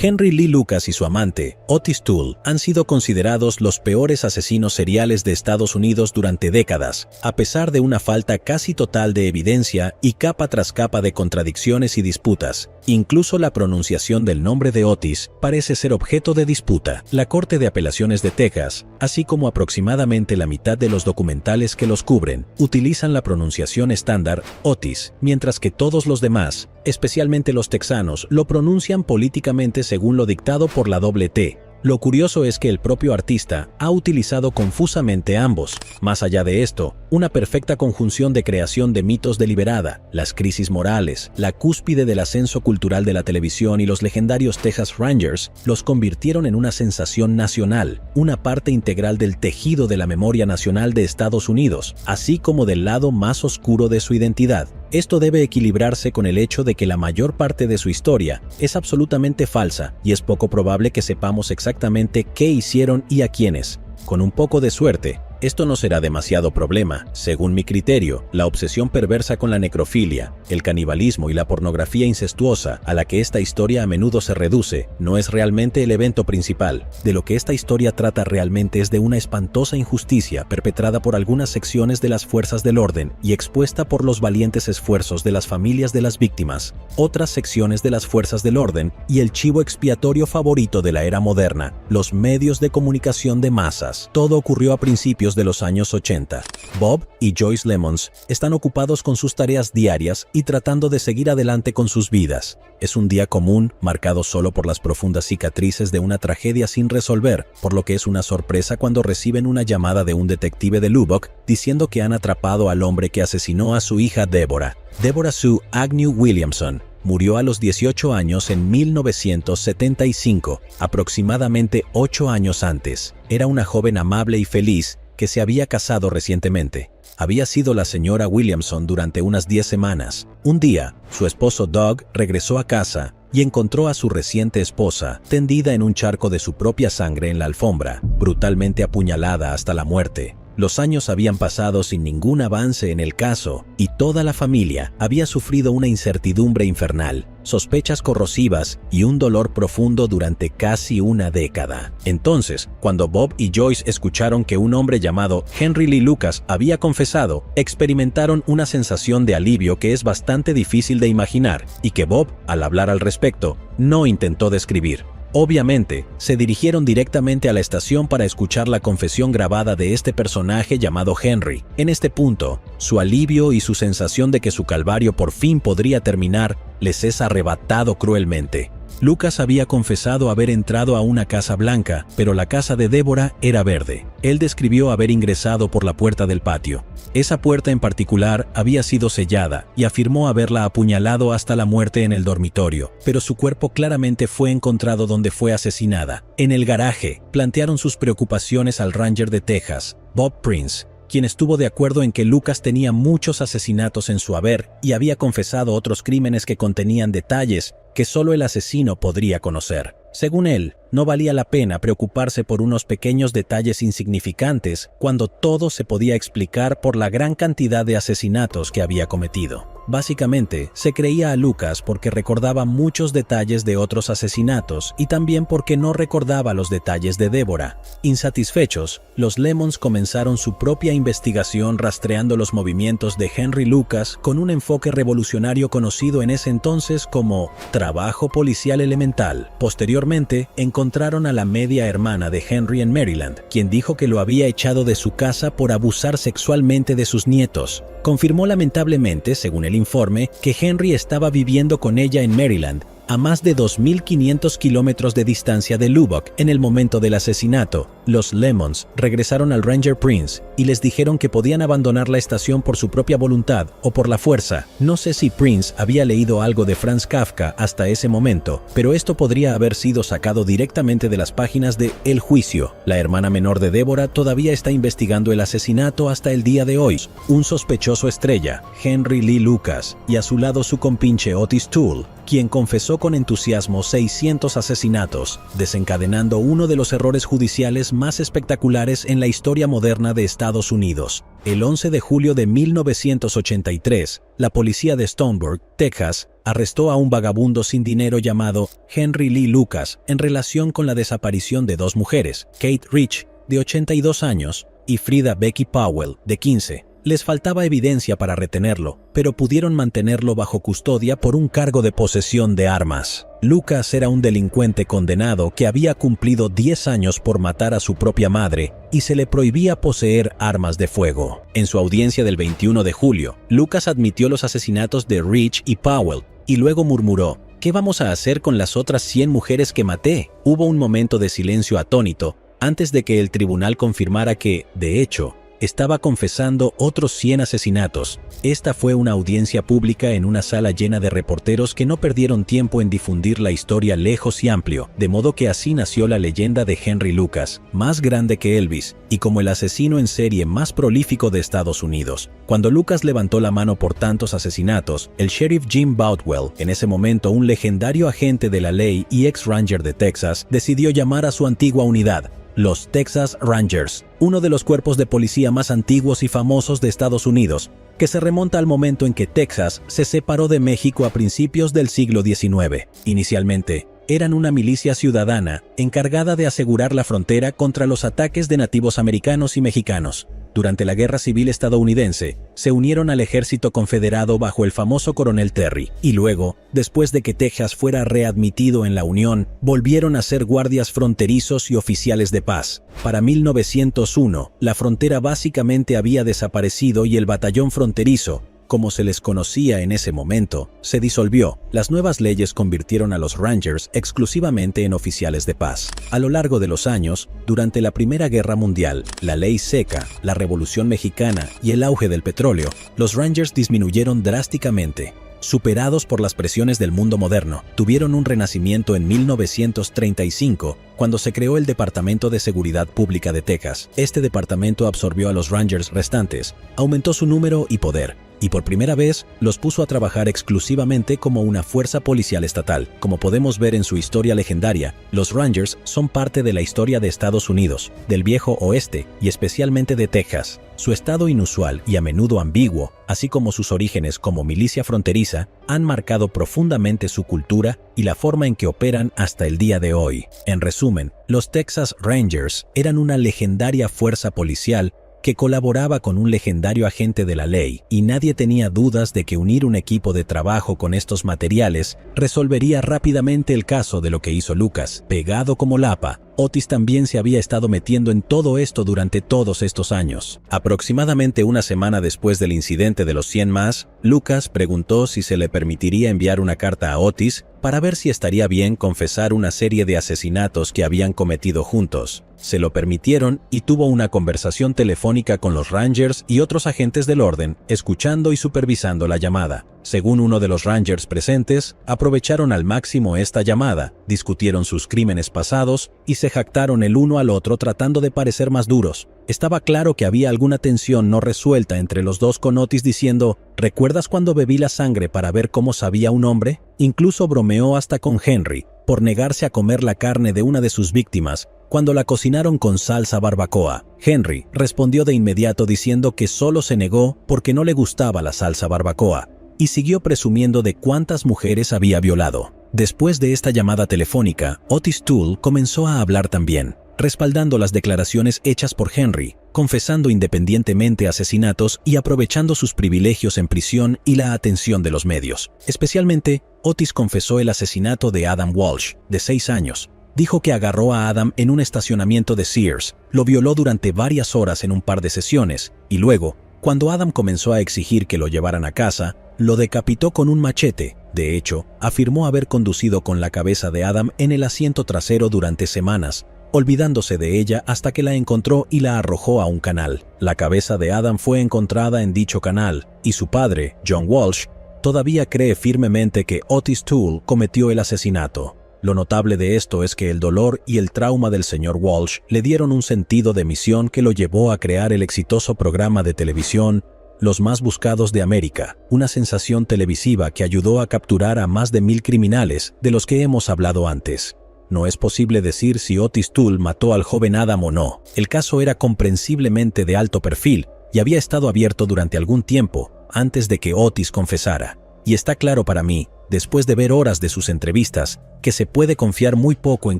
Henry Lee Lucas y su amante, Otis Toole, han sido considerados los peores asesinos seriales de Estados Unidos durante décadas, a pesar de una falta casi total de evidencia y capa tras capa de contradicciones y disputas. Incluso la pronunciación del nombre de Otis parece ser objeto de disputa. La Corte de Apelaciones de Texas, así como aproximadamente la mitad de los documentales que los cubren, utilizan la pronunciación estándar Otis, mientras que todos los demás, especialmente los texanos, lo pronuncian políticamente según lo dictado por la doble T. Lo curioso es que el propio artista ha utilizado confusamente ambos. Más allá de esto, una perfecta conjunción de creación de mitos deliberada, las crisis morales, la cúspide del ascenso cultural de la televisión y los legendarios Texas Rangers los convirtieron en una sensación nacional, una parte integral del tejido de la memoria nacional de Estados Unidos, así como del lado más oscuro de su identidad. Esto debe equilibrarse con el hecho de que la mayor parte de su historia es absolutamente falsa y es poco probable que sepamos exactamente qué hicieron y a quiénes. Con un poco de suerte, esto no será demasiado problema. Según mi criterio, la obsesión perversa con la necrofilia, el canibalismo y la pornografía incestuosa a la que esta historia a menudo se reduce, no es realmente el evento principal. De lo que esta historia trata realmente es de una espantosa injusticia perpetrada por algunas secciones de las fuerzas del orden y expuesta por los valientes esfuerzos de las familias de las víctimas, otras secciones de las fuerzas del orden y el chivo expiatorio favorito de la era moderna, los medios de comunicación de masas. Todo ocurrió a principios de los años 80. Bob y Joyce Lemons están ocupados con sus tareas diarias y tratando de seguir adelante con sus vidas. Es un día común, marcado solo por las profundas cicatrices de una tragedia sin resolver, por lo que es una sorpresa cuando reciben una llamada de un detective de Lubbock diciendo que han atrapado al hombre que asesinó a su hija Deborah. Deborah Sue Agnew Williamson murió a los 18 años en 1975, aproximadamente 8 años antes. Era una joven amable y feliz que se había casado recientemente. Había sido la señora Williamson durante unas 10 semanas. Un día, su esposo Doug regresó a casa y encontró a su reciente esposa tendida en un charco de su propia sangre en la alfombra, brutalmente apuñalada hasta la muerte. Los años habían pasado sin ningún avance en el caso y toda la familia había sufrido una incertidumbre infernal, sospechas corrosivas y un dolor profundo durante casi una década. Entonces, cuando Bob y Joyce escucharon que un hombre llamado Henry Lee Lucas había confesado, experimentaron una sensación de alivio que es bastante difícil de imaginar y que Bob, al hablar al respecto, no intentó describir. Obviamente, se dirigieron directamente a la estación para escuchar la confesión grabada de este personaje llamado Henry. En este punto, su alivio y su sensación de que su calvario por fin podría terminar les es arrebatado cruelmente. Lucas había confesado haber entrado a una casa blanca, pero la casa de Deborah era verde. Él describió haber ingresado por la puerta del patio. Esa puerta en particular había sido sellada y afirmó haberla apuñalado hasta la muerte en el dormitorio, pero su cuerpo claramente fue encontrado donde fue asesinada, en el garaje. Plantearon sus preocupaciones al Ranger de Texas, Bob Prince, quien estuvo de acuerdo en que Lucas tenía muchos asesinatos en su haber y había confesado otros crímenes que contenían detalles que solo el asesino podría conocer. Según él, no valía la pena preocuparse por unos pequeños detalles insignificantes cuando todo se podía explicar por la gran cantidad de asesinatos que había cometido. Básicamente, se creía a Lucas porque recordaba muchos detalles de otros asesinatos y también porque no recordaba los detalles de Deborah. Insatisfechos, los Lemons comenzaron su propia investigación rastreando los movimientos de Henry Lucas con un enfoque revolucionario conocido en ese entonces como trabajo policial elemental. Posteriormente, encontraron a la media hermana de Henry en Maryland, quien dijo que lo había echado de su casa por abusar sexualmente de sus nietos. Confirmó lamentablemente, según el informe, que Henry estaba viviendo con ella en Maryland, a más de 2.500 kilómetros de distancia de Lubbock en el momento del asesinato. Los Lemons regresaron al Ranger Prince y les dijeron que podían abandonar la estación por su propia voluntad o por la fuerza. No sé si Prince había leído algo de Franz Kafka hasta ese momento, pero esto podría haber sido sacado directamente de las páginas de El Juicio. La hermana menor de Deborah todavía está investigando el asesinato hasta el día de hoy. Un sospechoso estrella, Henry Lee Lucas, y a su lado su compinche Otis Toole, quien confesó con entusiasmo 600 asesinatos, desencadenando uno de los errores judiciales más espectaculares en la historia moderna de Estados Unidos. El 11 de julio de 1983, la policía de Stoneburg, Texas, arrestó a un vagabundo sin dinero llamado Henry Lee Lucas en relación con la desaparición de dos mujeres, Kate Rich, de 82 años, y Frida Becky Powell, de 15. Les faltaba evidencia para retenerlo, pero pudieron mantenerlo bajo custodia por un cargo de posesión de armas. Lucas era un delincuente condenado que había cumplido 10 años por matar a su propia madre y se le prohibía poseer armas de fuego. En su audiencia del 21 de julio, Lucas admitió los asesinatos de Rich y Powell y luego murmuró: ¿qué vamos a hacer con las otras 100 mujeres que maté? Hubo un momento de silencio atónito antes de que el tribunal confirmara que, de hecho, estaba confesando otros 100 asesinatos. Esta fue una audiencia pública en una sala llena de reporteros que no perdieron tiempo en difundir la historia lejos y amplio, de modo que así nació la leyenda de Henry Lucas, más grande que Elvis, y como el asesino en serie más prolífico de Estados Unidos. Cuando Lucas levantó la mano por tantos asesinatos, el sheriff Jim Boutwell, en ese momento un legendario agente de la ley y ex-ranger de Texas, decidió llamar a su antigua unidad, los Texas Rangers, uno de los cuerpos de policía más antiguos y famosos de Estados Unidos, que se remonta al momento en que Texas se separó de México a principios del siglo XIX. Inicialmente, eran una milicia ciudadana encargada de asegurar la frontera contra los ataques de nativos americanos y mexicanos. Durante la Guerra Civil estadounidense, se unieron al ejército confederado bajo el famoso coronel Terry, y luego, después de que Texas fuera readmitido en la Unión, volvieron a ser guardias fronterizos y oficiales de paz. Para 1901, la frontera básicamente había desaparecido y el batallón fronterizo, como se les conocía en ese momento, se disolvió. Las nuevas leyes convirtieron a los Rangers exclusivamente en oficiales de paz. A lo largo de los años, durante la Primera Guerra Mundial, la Ley Seca, la Revolución Mexicana y el auge del petróleo, los Rangers disminuyeron drásticamente. Superados por las presiones del mundo moderno, tuvieron un renacimiento en 1935, cuando se creó el Departamento de Seguridad Pública de Texas. Este departamento absorbió a los Rangers restantes, aumentó su número y poder, y por primera vez los puso a trabajar exclusivamente como una fuerza policial estatal. Como podemos ver en su historia legendaria, los Rangers son parte de la historia de Estados Unidos, del viejo oeste y especialmente de Texas. Su estado inusual y a menudo ambiguo, así como sus orígenes como milicia fronteriza, han marcado profundamente su cultura y la forma en que operan hasta el día de hoy. En resumen, los Texas Rangers eran una legendaria fuerza policial que colaboraba con un legendario agente de la ley, y nadie tenía dudas de que unir un equipo de trabajo con estos materiales resolvería rápidamente el caso de lo que hizo Lucas. Pegado como lapa, Otis también se había estado metiendo en todo esto durante todos estos años. Aproximadamente una semana después del incidente de los 100 más, Lucas preguntó si se le permitiría enviar una carta a Otis para ver si estaría bien confesar una serie de asesinatos que habían cometido juntos. Se lo permitieron y tuvo una conversación telefónica con los Rangers y otros agentes del orden, escuchando y supervisando la llamada. Según uno de los Rangers presentes, aprovecharon al máximo esta llamada, discutieron sus crímenes pasados y se jactaron el uno al otro tratando de parecer más duros. Estaba claro que había alguna tensión no resuelta entre los dos, con Otis diciendo: ¿recuerdas cuando bebí la sangre para ver cómo sabía un hombre? Incluso bromeó hasta con Henry por negarse a comer la carne de una de sus víctimas cuando la cocinaron con salsa barbacoa. Henry respondió de inmediato diciendo que solo se negó porque no le gustaba la salsa barbacoa, y siguió presumiendo de cuántas mujeres había violado. Después de esta llamada telefónica, Otis Toole comenzó a hablar también, respaldando las declaraciones hechas por Henry, confesando independientemente asesinatos y aprovechando sus privilegios en prisión y la atención de los medios. Especialmente, Otis confesó el asesinato de Adam Walsh, de 6 años. Dijo que agarró a Adam en un estacionamiento de Sears, lo violó durante varias horas en un par de sesiones, y luego, cuando Adam comenzó a exigir que lo llevaran a casa, lo decapitó con un machete. De hecho, afirmó haber conducido con la cabeza de Adam en el asiento trasero durante semanas, olvidándose de ella hasta que la encontró y la arrojó a un canal. La cabeza de Adam fue encontrada en dicho canal, y su padre, John Walsh, todavía cree firmemente que Otis Toole cometió el asesinato. Lo notable de esto es que el dolor y el trauma del señor Walsh le dieron un sentido de misión que lo llevó a crear el exitoso programa de televisión los más buscados de América, una sensación televisiva que ayudó a capturar a más de 1000 criminales de los que hemos hablado antes. No es posible decir si Otis Toole mató al joven Adam o no. El caso era comprensiblemente de alto perfil y había estado abierto durante algún tiempo antes de que Otis confesara. Y está claro para mí, después de ver horas de sus entrevistas, que se puede confiar muy poco en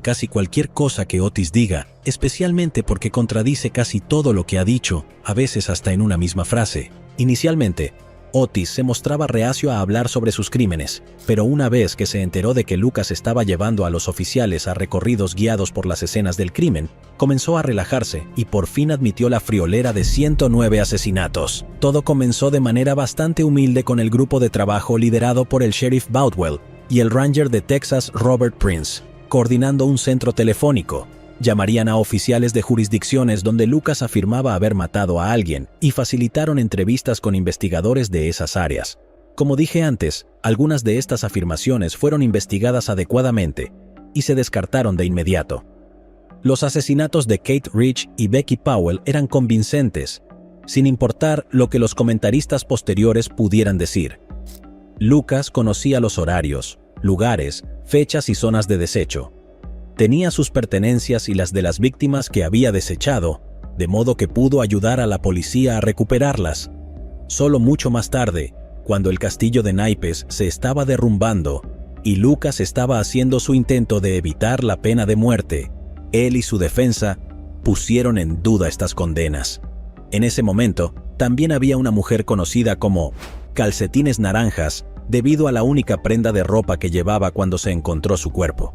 casi cualquier cosa que Otis diga, especialmente porque contradice casi todo lo que ha dicho, a veces hasta en una misma frase. Inicialmente, Otis se mostraba reacio a hablar sobre sus crímenes, pero una vez que se enteró de que Lucas estaba llevando a los oficiales a recorridos guiados por las escenas del crimen, comenzó a relajarse y por fin admitió la friolera de 109 asesinatos. Todo comenzó de manera bastante humilde con el grupo de trabajo liderado por el sheriff Boutwell y el ranger de Texas Robert Prince, coordinando un centro telefónico. Llamarían a oficiales de jurisdicciones donde Lucas afirmaba haber matado a alguien y facilitaron entrevistas con investigadores de esas áreas. Como dije antes, algunas de estas afirmaciones fueron investigadas adecuadamente y se descartaron de inmediato. Los asesinatos de Kate Rich y Becky Powell eran convincentes, sin importar lo que los comentaristas posteriores pudieran decir. Lucas conocía los horarios, lugares, fechas y zonas de desecho. Tenía sus pertenencias y las de las víctimas que había desechado, de modo que pudo ayudar a la policía a recuperarlas. Solo mucho más tarde, cuando el castillo de naipes se estaba derrumbando y Lucas estaba haciendo su intento de evitar la pena de muerte, él y su defensa pusieron en duda estas condenas. En ese momento, también había una mujer conocida como Calcetines Naranjas, debido a la única prenda de ropa que llevaba cuando se encontró su cuerpo.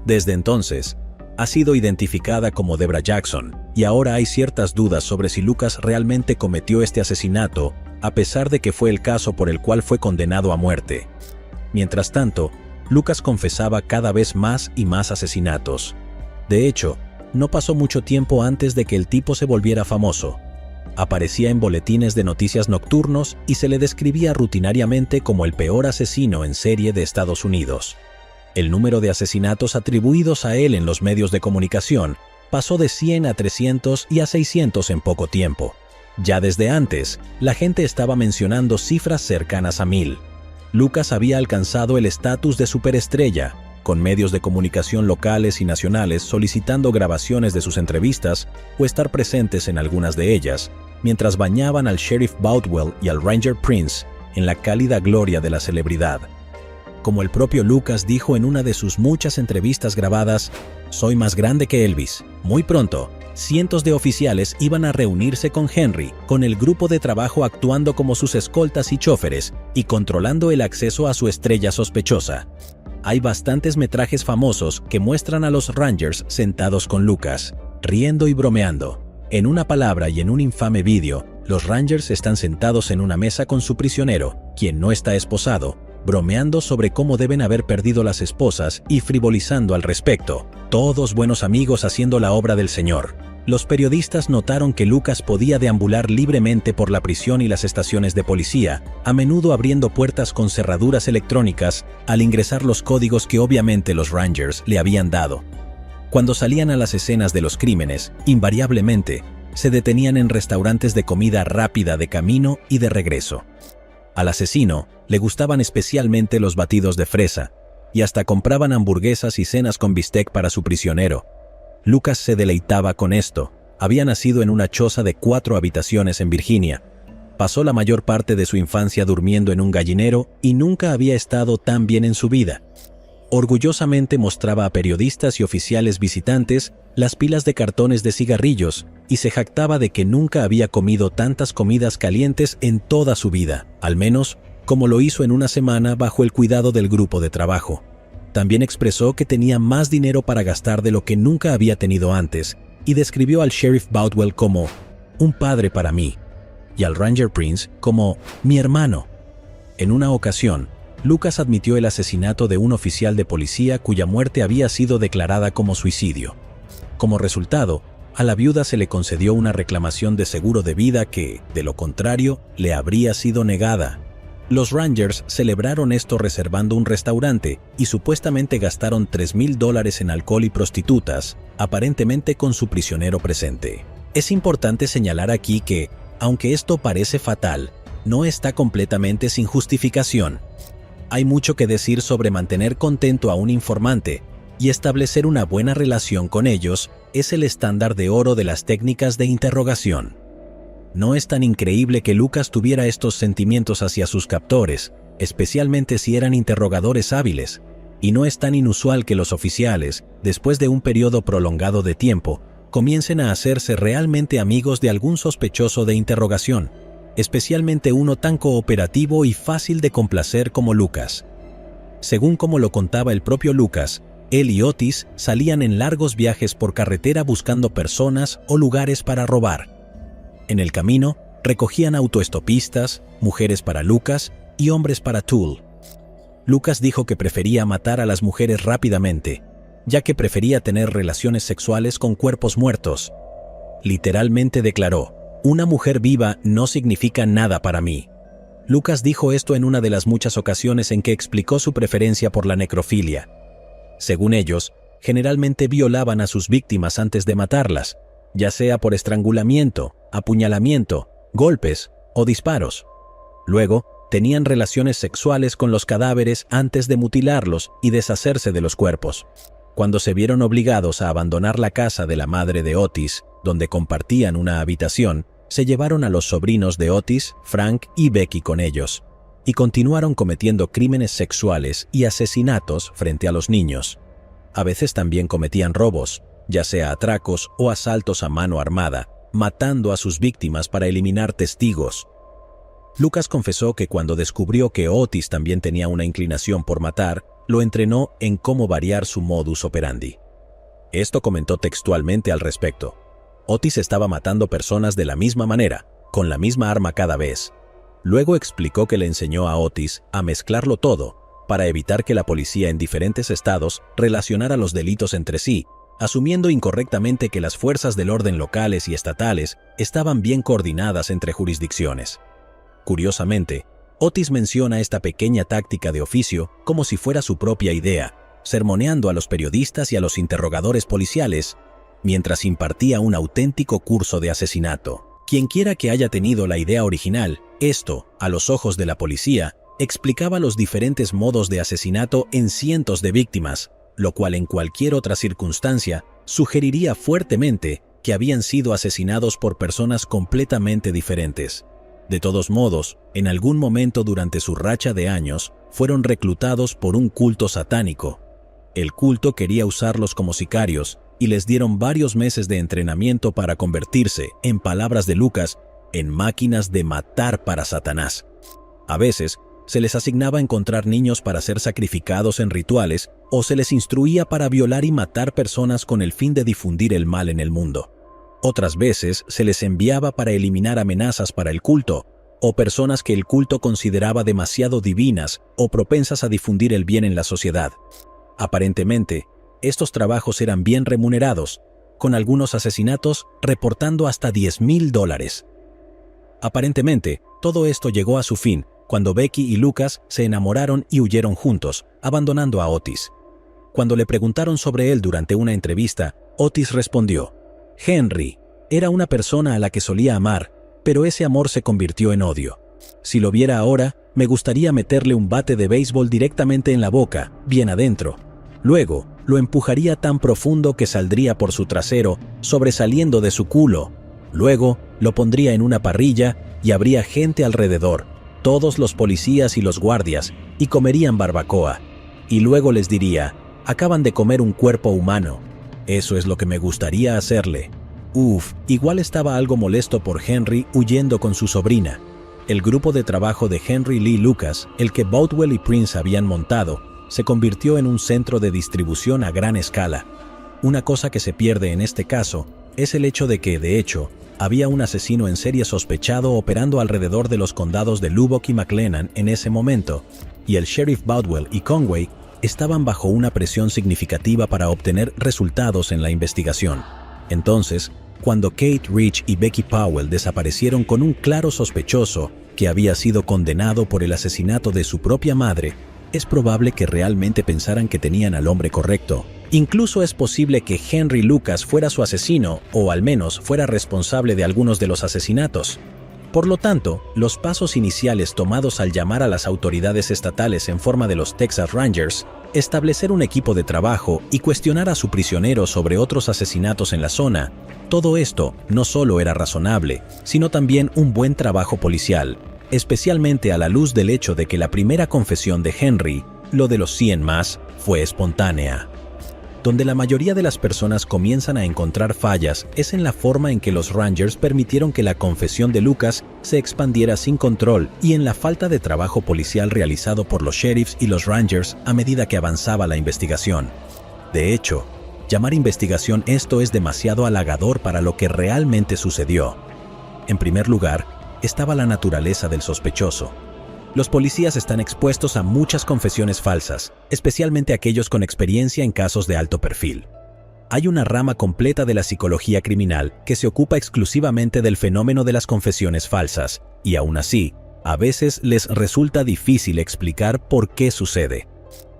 Desde entonces, ha sido identificada como Debra Jackson, y ahora hay ciertas dudas sobre si Lucas realmente cometió este asesinato, a pesar de que fue el caso por el cual fue condenado a muerte. Mientras tanto, Lucas confesaba cada vez más y más asesinatos. De hecho, no pasó mucho tiempo antes de que el tipo se volviera famoso. Aparecía en boletines de noticias nocturnos y se le describía rutinariamente como el peor asesino en serie de Estados Unidos. El número de asesinatos atribuidos a él en los medios de comunicación pasó de 100 a 300 y a 600 en poco tiempo. Ya desde antes, la gente estaba mencionando cifras cercanas a 1000. Lucas había alcanzado el estatus de superestrella, con medios de comunicación locales y nacionales solicitando grabaciones de sus entrevistas o estar presentes en algunas de ellas, mientras bañaban al sheriff Boutwell y al ranger Prince en la cálida gloria de la celebridad. Como el propio Lucas dijo en una de sus muchas entrevistas grabadas, «Soy más grande que Elvis». Muy pronto, cientos de oficiales iban a reunirse con Henry, con el grupo de trabajo actuando como sus escoltas y chóferes y controlando el acceso a su estrella sospechosa. Hay bastantes metrajes famosos que muestran a los Rangers sentados con Lucas, riendo y bromeando. En una palabra y en un infame vídeo, los Rangers están sentados en una mesa con su prisionero, quien no está esposado, bromeando sobre cómo deben haber perdido las esposas y frivolizando al respecto. Todos buenos amigos haciendo la obra del Señor. Los periodistas notaron que Lucas podía deambular libremente por la prisión y las estaciones de policía, a menudo abriendo puertas con cerraduras electrónicas al ingresar los códigos que obviamente los Rangers le habían dado. Cuando salían a las escenas de los crímenes, invariablemente, se detenían en restaurantes de comida rápida de camino y de regreso. Al asesino le gustaban especialmente los batidos de fresa, y hasta compraban hamburguesas y cenas con bistec para su prisionero. Lucas se deleitaba con esto. Había nacido en una choza de 4 habitaciones en Virginia. Pasó la mayor parte de su infancia durmiendo en un gallinero y nunca había estado tan bien en su vida. Orgullosamente mostraba a periodistas y oficiales visitantes las pilas de cartones de cigarrillos y se jactaba de que nunca había comido tantas comidas calientes en toda su vida, al menos como lo hizo en una semana bajo el cuidado del grupo de trabajo. También expresó que tenía más dinero para gastar de lo que nunca había tenido antes y describió al sheriff Boutwell como un padre para mí y al ranger Prince como mi hermano. En una ocasión, Lucas admitió el asesinato de un oficial de policía cuya muerte había sido declarada como suicidio. Como resultado, a la viuda se le concedió una reclamación de seguro de vida que, de lo contrario, le habría sido negada. Los Rangers celebraron esto reservando un restaurante y supuestamente gastaron $3,000 en alcohol y prostitutas, aparentemente con su prisionero presente. Es importante señalar aquí que, Aunque esto parece fatal, no está completamente sin justificación. Hay mucho que decir sobre mantener contento a un informante, y establecer una buena relación con ellos es el estándar de oro de las técnicas de interrogación. No es tan increíble que Lucas tuviera estos sentimientos hacia sus captores, especialmente si eran interrogadores hábiles, y no es tan inusual que los oficiales, después de un periodo prolongado de tiempo, comiencen a hacerse realmente amigos de algún sospechoso de interrogación, especialmente uno tan cooperativo y fácil de complacer como Lucas. Según como lo contaba el propio Lucas, él y Otis salían en largos viajes por carretera buscando personas o lugares para robar. En el camino, recogían autoestopistas, mujeres para Lucas y hombres para Toole. Lucas dijo que prefería matar a las mujeres rápidamente, ya que prefería tener relaciones sexuales con cuerpos muertos. Literalmente declaró: "Una mujer viva no significa nada para mí". Lucas dijo esto en una de las muchas ocasiones en que explicó su preferencia por la necrofilia. Según ellos, generalmente violaban a sus víctimas antes de matarlas, ya sea por estrangulamiento, apuñalamiento, golpes o disparos. Luego, tenían relaciones sexuales con los cadáveres antes de mutilarlos y deshacerse de los cuerpos. Cuando se vieron obligados a abandonar la casa de la madre de Otis, donde compartían una habitación, se llevaron a los sobrinos de Otis, Frank y Becky con ellos, y continuaron cometiendo crímenes sexuales y asesinatos frente a los niños. A veces también cometían robos, ya sea atracos o asaltos a mano armada, matando a sus víctimas para eliminar testigos. Lucas confesó que cuando descubrió que Otis también tenía una inclinación por matar, lo entrenó en cómo variar su modus operandi. Esto comentó textualmente al respecto: "Otis estaba matando personas de la misma manera, con la misma arma cada vez". Luego explicó que le enseñó a Otis a mezclarlo todo, para evitar que la policía en diferentes estados relacionara los delitos entre sí, asumiendo incorrectamente que las fuerzas del orden locales y estatales estaban bien coordinadas entre jurisdicciones. Curiosamente, Otis menciona esta pequeña táctica de oficio como si fuera su propia idea, sermoneando a los periodistas y a los interrogadores policiales, mientras impartía un auténtico curso de asesinato. Quienquiera que haya tenido la idea original, esto, a los ojos de la policía, explicaba los diferentes modos de asesinato en cientos de víctimas, lo cual en cualquier otra circunstancia sugeriría fuertemente que habían sido asesinados por personas completamente diferentes. De todos modos, en algún momento durante su racha de años, fueron reclutados por un culto satánico. El culto quería usarlos como sicarios y les dieron varios meses de entrenamiento para convertirse, en palabras de Lucas, en máquinas de matar para Satanás. A veces, se les asignaba encontrar niños para ser sacrificados en rituales o se les instruía para violar y matar personas con el fin de difundir el mal en el mundo. Otras veces se les enviaba para eliminar amenazas para el culto o personas que el culto consideraba demasiado divinas o propensas a difundir el bien en la sociedad. Aparentemente, estos trabajos eran bien remunerados, con algunos asesinatos reportando hasta $10,000. Aparentemente, todo esto llegó a su fin cuando Becky y Lucas se enamoraron y huyeron juntos, abandonando a Otis. Cuando le preguntaron sobre él durante una entrevista, Otis respondió: "Henry era una persona a la que solía amar, pero ese amor se convirtió en odio. Si lo viera ahora, me gustaría meterle un bate de béisbol directamente en la boca, bien adentro. Luego, lo empujaría tan profundo que saldría por su trasero, sobresaliendo de su culo. Luego, lo pondría en una parrilla y habría gente alrededor, todos los policías y los guardias, y comerían barbacoa. Y luego les diría: acaban de comer un cuerpo humano. Eso es lo que me gustaría hacerle". Igual estaba algo molesto por Henry huyendo con su sobrina. El grupo de trabajo de Henry Lee Lucas, el que Boutwell y Prince habían montado, se convirtió en un centro de distribución a gran escala. Una cosa que se pierde en este caso es el hecho de que, de hecho, había un asesino en serie sospechado operando alrededor de los condados de Lubbock y McLennan en ese momento, y el sheriff Boutwell y Conway estaban bajo una presión significativa para obtener resultados en la investigación. Entonces, cuando Kate Rich y Becky Powell desaparecieron con un claro sospechoso que había sido condenado por el asesinato de su propia madre, es probable que realmente pensaran que tenían al hombre correcto. Incluso es posible que Henry Lucas fuera su asesino o al menos fuera responsable de algunos de los asesinatos. Por lo tanto, los pasos iniciales tomados al llamar a las autoridades estatales en forma de los Texas Rangers, establecer un equipo de trabajo y cuestionar a su prisionero sobre otros asesinatos en la zona, todo esto no solo era razonable, sino también un buen trabajo policial, especialmente a la luz del hecho de que la primera confesión de Henry, lo de los 100 más, fue espontánea. Donde la mayoría de las personas comienzan a encontrar fallas es en la forma en que los Rangers permitieron que la confesión de Lucas se expandiera sin control y en la falta de trabajo policial realizado por los sheriffs y los Rangers a medida que avanzaba la investigación. De hecho, llamar investigación esto es demasiado halagador para lo que realmente sucedió. En primer lugar, estaba la naturaleza del sospechoso. Los policías están expuestos a muchas confesiones falsas, especialmente aquellos con experiencia en casos de alto perfil. Hay una rama completa de la psicología criminal que se ocupa exclusivamente del fenómeno de las confesiones falsas, y aún así, a veces les resulta difícil explicar por qué sucede.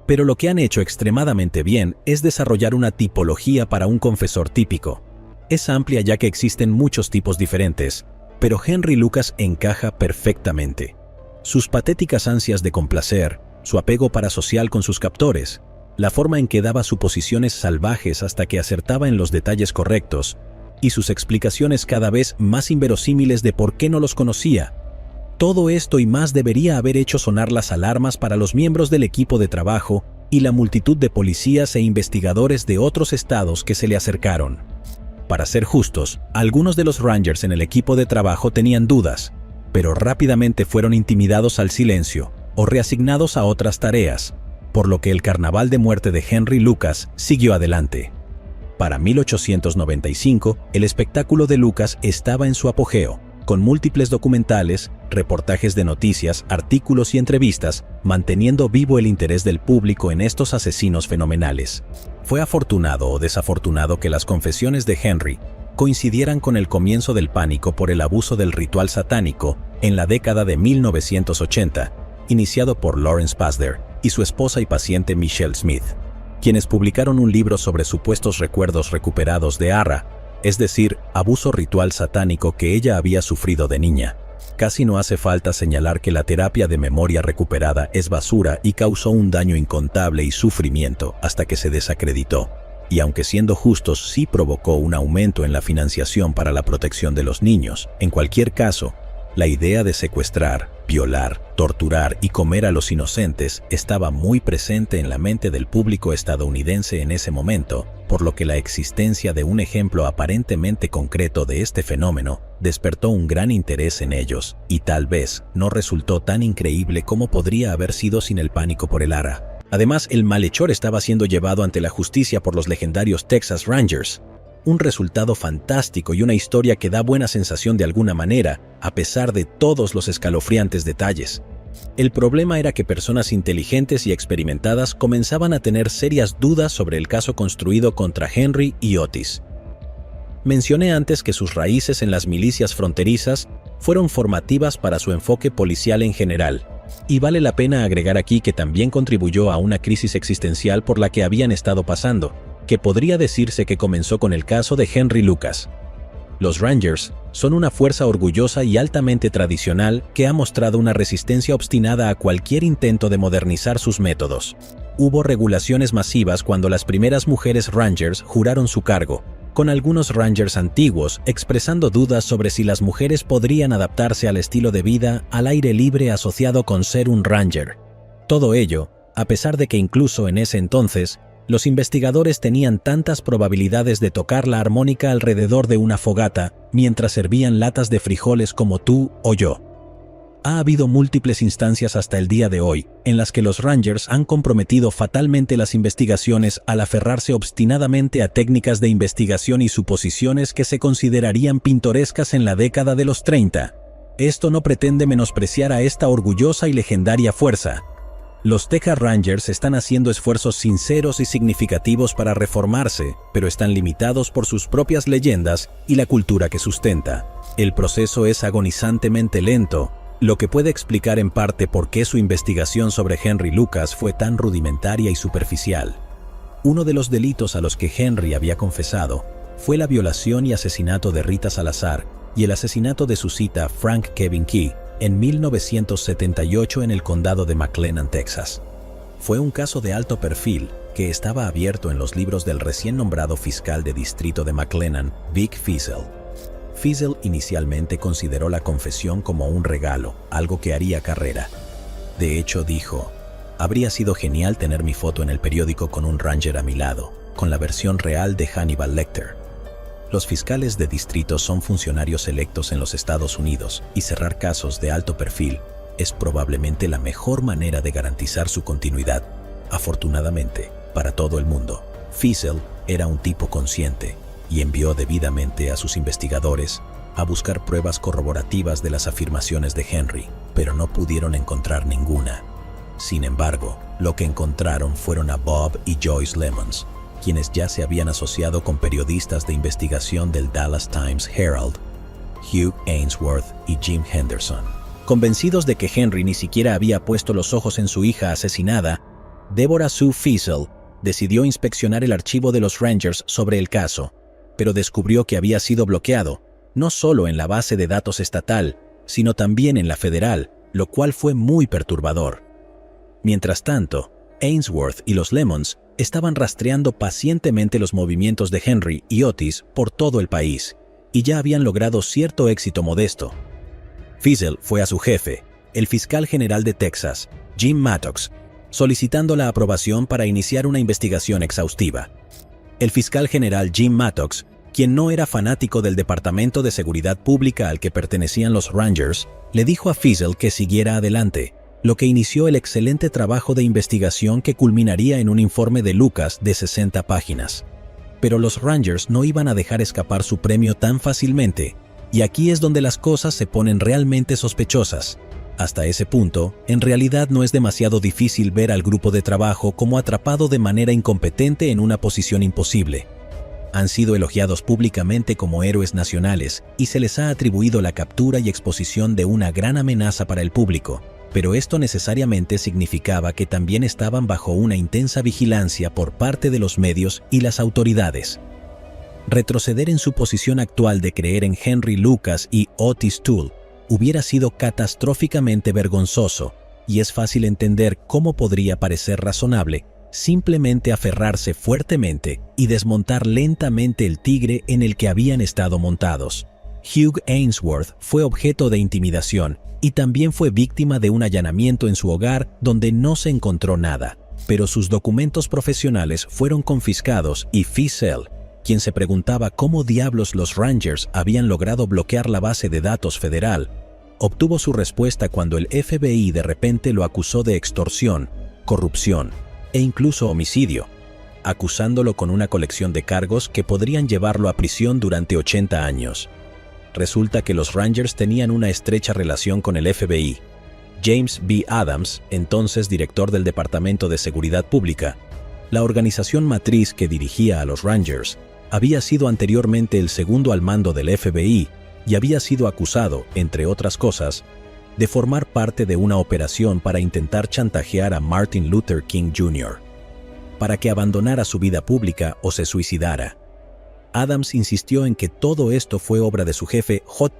Pero lo que han hecho extremadamente bien es desarrollar una tipología para un confesor típico. Es amplia ya que existen muchos tipos diferentes, pero Henry Lucas encaja perfectamente. Sus patéticas ansias de complacer, su apego parasocial con sus captores, la forma en que daba suposiciones salvajes hasta que acertaba en los detalles correctos, y sus explicaciones cada vez más inverosímiles de por qué no los conocía. Todo esto y más debería haber hecho sonar las alarmas para los miembros del equipo de trabajo y la multitud de policías e investigadores de otros estados que se le acercaron. Para ser justos, algunos de los Rangers en el equipo de trabajo tenían dudas, pero rápidamente fueron intimidados al silencio o reasignados a otras tareas, por lo que el carnaval de muerte de Henry Lucas siguió adelante. Para 1895, el espectáculo de Lucas estaba en su apogeo, con múltiples documentales, reportajes de noticias, artículos y entrevistas, manteniendo vivo el interés del público en estos asesinos fenomenales. Fue afortunado o desafortunado que las confesiones de Henry coincidieran con el comienzo del pánico por el abuso del ritual satánico en la década de 1980, iniciado por Lawrence Pazder y su esposa y paciente Michelle Smith, quienes publicaron un libro sobre supuestos recuerdos recuperados de Arra, es decir, abuso ritual satánico que ella había sufrido de niña. Casi no hace falta señalar que la terapia de memoria recuperada es basura y causó un daño incontable y sufrimiento hasta que se desacreditó. Y aunque siendo justos sí provocó un aumento en la financiación para la protección de los niños, en cualquier caso, la idea de secuestrar, violar, torturar y comer a los inocentes estaba muy presente en la mente del público estadounidense en ese momento, por lo que la existencia de un ejemplo aparentemente concreto de este fenómeno despertó un gran interés en ellos, y tal vez no resultó tan increíble como podría haber sido sin el pánico por el Arra. Además, el malhechor estaba siendo llevado ante la justicia por los legendarios Texas Rangers. Un resultado fantástico y una historia que da buena sensación de alguna manera, a pesar de todos los escalofriantes detalles. El problema era que personas inteligentes y experimentadas comenzaban a tener serias dudas sobre el caso construido contra Henry y Otis. Mencioné antes que sus raíces en las milicias fronterizas fueron formativas para su enfoque policial en general. Y vale la pena agregar aquí que también contribuyó a una crisis existencial por la que habían estado pasando, que podría decirse que comenzó con el caso de Henry Lucas. Los Rangers son una fuerza orgullosa y altamente tradicional que ha mostrado una resistencia obstinada a cualquier intento de modernizar sus métodos. Hubo regulaciones masivas cuando las primeras mujeres Rangers juraron su cargo, con algunos Rangers antiguos expresando dudas sobre si las mujeres podrían adaptarse al estilo de vida al aire libre asociado con ser un Ranger. Todo ello, a pesar de que incluso en ese entonces, los investigadores tenían tantas probabilidades de tocar la armónica alrededor de una fogata mientras servían latas de frijoles como tú o yo. Ha habido múltiples instancias hasta el día de hoy en las que los Rangers han comprometido fatalmente las investigaciones al aferrarse obstinadamente a técnicas de investigación y suposiciones que se considerarían pintorescas en la década de los 30. Esto no pretende menospreciar a esta orgullosa y legendaria fuerza. Los Texas Rangers están haciendo esfuerzos sinceros y significativos para reformarse, pero están limitados por sus propias leyendas y la cultura que sustenta. El proceso es agonizantemente lento, lo que puede explicar en parte por qué su investigación sobre Henry Lucas fue tan rudimentaria y superficial. Uno de los delitos a los que Henry había confesado fue la violación y asesinato de Rita Salazar y el asesinato de su cita Frank Kevin Key en 1978 en el condado de McLennan, Texas. Fue un caso de alto perfil que estaba abierto en los libros del recién nombrado fiscal de distrito de McLennan, Vic Feazell. Feazell inicialmente consideró la confesión como un regalo, algo que haría carrera. De hecho, dijo, habría sido genial tener mi foto en el periódico con un ranger a mi lado, con la versión real de Hannibal Lecter. Los fiscales de distrito son funcionarios electos en los Estados Unidos y cerrar casos de alto perfil es probablemente la mejor manera de garantizar su continuidad. Afortunadamente, para todo el mundo, Feazell era un tipo consciente y envió debidamente a sus investigadores a buscar pruebas corroborativas de las afirmaciones de Henry, pero no pudieron encontrar ninguna. Sin embargo, lo que encontraron fueron a Bob y Joyce Lemons, quienes ya se habían asociado con periodistas de investigación del Dallas Times Herald, Hugh Ainsworth y Jim Henderson. Convencidos de que Henry ni siquiera había puesto los ojos en su hija asesinada, Deborah Sue Feazell decidió inspeccionar el archivo de los Rangers sobre el caso, pero descubrió que había sido bloqueado, no solo en la base de datos estatal, sino también en la federal, lo cual fue muy perturbador. Mientras tanto, Ainsworth y los Lemons estaban rastreando pacientemente los movimientos de Henry y Otis por todo el país, y ya habían logrado cierto éxito modesto. Feazell fue a su jefe, el fiscal general de Texas, Jim Mattox, solicitando la aprobación para iniciar una investigación exhaustiva. El fiscal general Jim Mattox, quien no era fanático del Departamento de Seguridad Pública al que pertenecían los Rangers, le dijo a Feazell que siguiera adelante, lo que inició el excelente trabajo de investigación que culminaría en un informe de Lucas de 60 páginas. Pero los Rangers no iban a dejar escapar su premio tan fácilmente, y aquí es donde las cosas se ponen realmente sospechosas. Hasta ese punto, en realidad no es demasiado difícil ver al grupo de trabajo como atrapado de manera incompetente en una posición imposible. Han sido elogiados públicamente como héroes nacionales y se les ha atribuido la captura y exposición de una gran amenaza para el público, pero esto necesariamente significaba que también estaban bajo una intensa vigilancia por parte de los medios y las autoridades. Retroceder en su posición actual de creer en Henry Lucas y Otis Toole hubiera sido catastróficamente vergonzoso, y es fácil entender cómo podría parecer razonable simplemente aferrarse fuertemente y desmontar lentamente el tigre en el que habían estado montados. Hugh Ainsworth fue objeto de intimidación y también fue víctima de un allanamiento en su hogar donde no se encontró nada, pero sus documentos profesionales fueron confiscados y Feazell, quien se preguntaba cómo diablos los Rangers habían logrado bloquear la base de datos federal, obtuvo su respuesta cuando el FBI de repente lo acusó de extorsión, corrupción e incluso homicidio, acusándolo con una colección de cargos que podrían llevarlo a prisión durante 80 años. Resulta que los Rangers tenían una estrecha relación con el FBI. James B. Adams, entonces director del Departamento de Seguridad Pública, la organización matriz que dirigía a los Rangers, había sido anteriormente el segundo al mando del FBI y había sido acusado, entre otras cosas, de formar parte de una operación para intentar chantajear a Martin Luther King Jr. para que abandonara su vida pública o se suicidara. Adams insistió en que todo esto fue obra de su jefe J.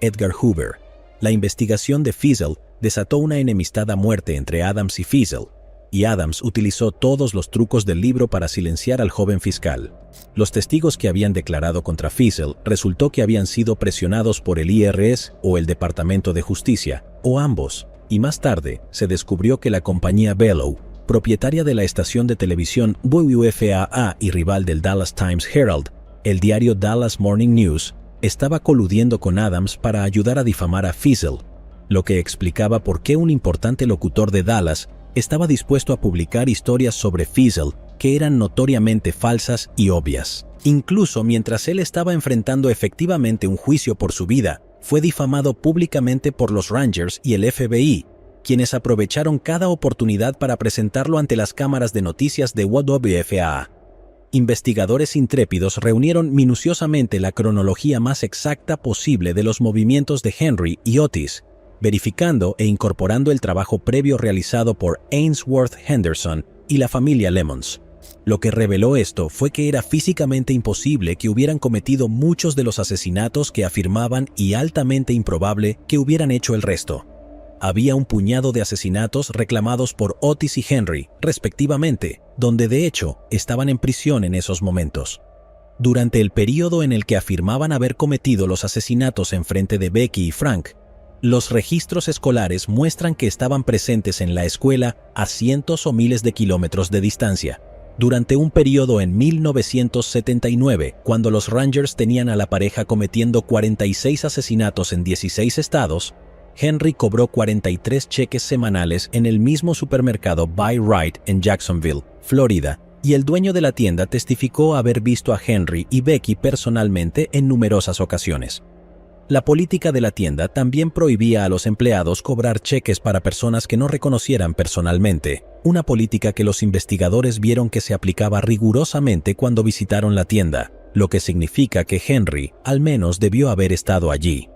Edgar Hoover. La investigación de Feazell desató una enemistad a muerte entre Adams y Feazell, y Adams utilizó todos los trucos del libro para silenciar al joven fiscal. Los testigos que habían declarado contra Feazell resultó que habían sido presionados por el IRS o el Departamento de Justicia, o ambos, y más tarde se descubrió que la compañía Bellow, propietaria de la estación de televisión WFAA y rival del Dallas Times Herald, el diario Dallas Morning News, estaba coludiendo con Adams para ayudar a difamar a Feazell, lo que explicaba por qué un importante locutor de Dallas estaba dispuesto a publicar historias sobre Feazell que eran notoriamente falsas y obvias. Incluso mientras él estaba enfrentando efectivamente un juicio por su vida, fue difamado públicamente por los Rangers y el FBI, quienes aprovecharon cada oportunidad para presentarlo ante las cámaras de noticias de WFAA. Investigadores intrépidos reunieron minuciosamente la cronología más exacta posible de los movimientos de Henry y Otis, verificando e incorporando el trabajo previo realizado por Ainsworth Henderson y la familia Lemons. Lo que reveló esto fue que era físicamente imposible que hubieran cometido muchos de los asesinatos que afirmaban y altamente improbable que hubieran hecho el resto. Había un puñado de asesinatos reclamados por Otis y Henry, respectivamente, donde de hecho estaban en prisión en esos momentos. Durante el período en el que afirmaban haber cometido los asesinatos en frente de Becky y Frank, los registros escolares muestran que estaban presentes en la escuela a cientos o miles de kilómetros de distancia. Durante un periodo en 1979, cuando los Rangers tenían a la pareja cometiendo 46 asesinatos en 16 estados, Henry cobró 43 cheques semanales en el mismo supermercado Buy Right en Jacksonville, Florida, y el dueño de la tienda testificó haber visto a Henry y Becky personalmente en numerosas ocasiones. La política de la tienda también prohibía a los empleados cobrar cheques para personas que no reconocieran personalmente, una política que los investigadores vieron que se aplicaba rigurosamente cuando visitaron la tienda, lo que significa que Henry al menos debió haber estado allí.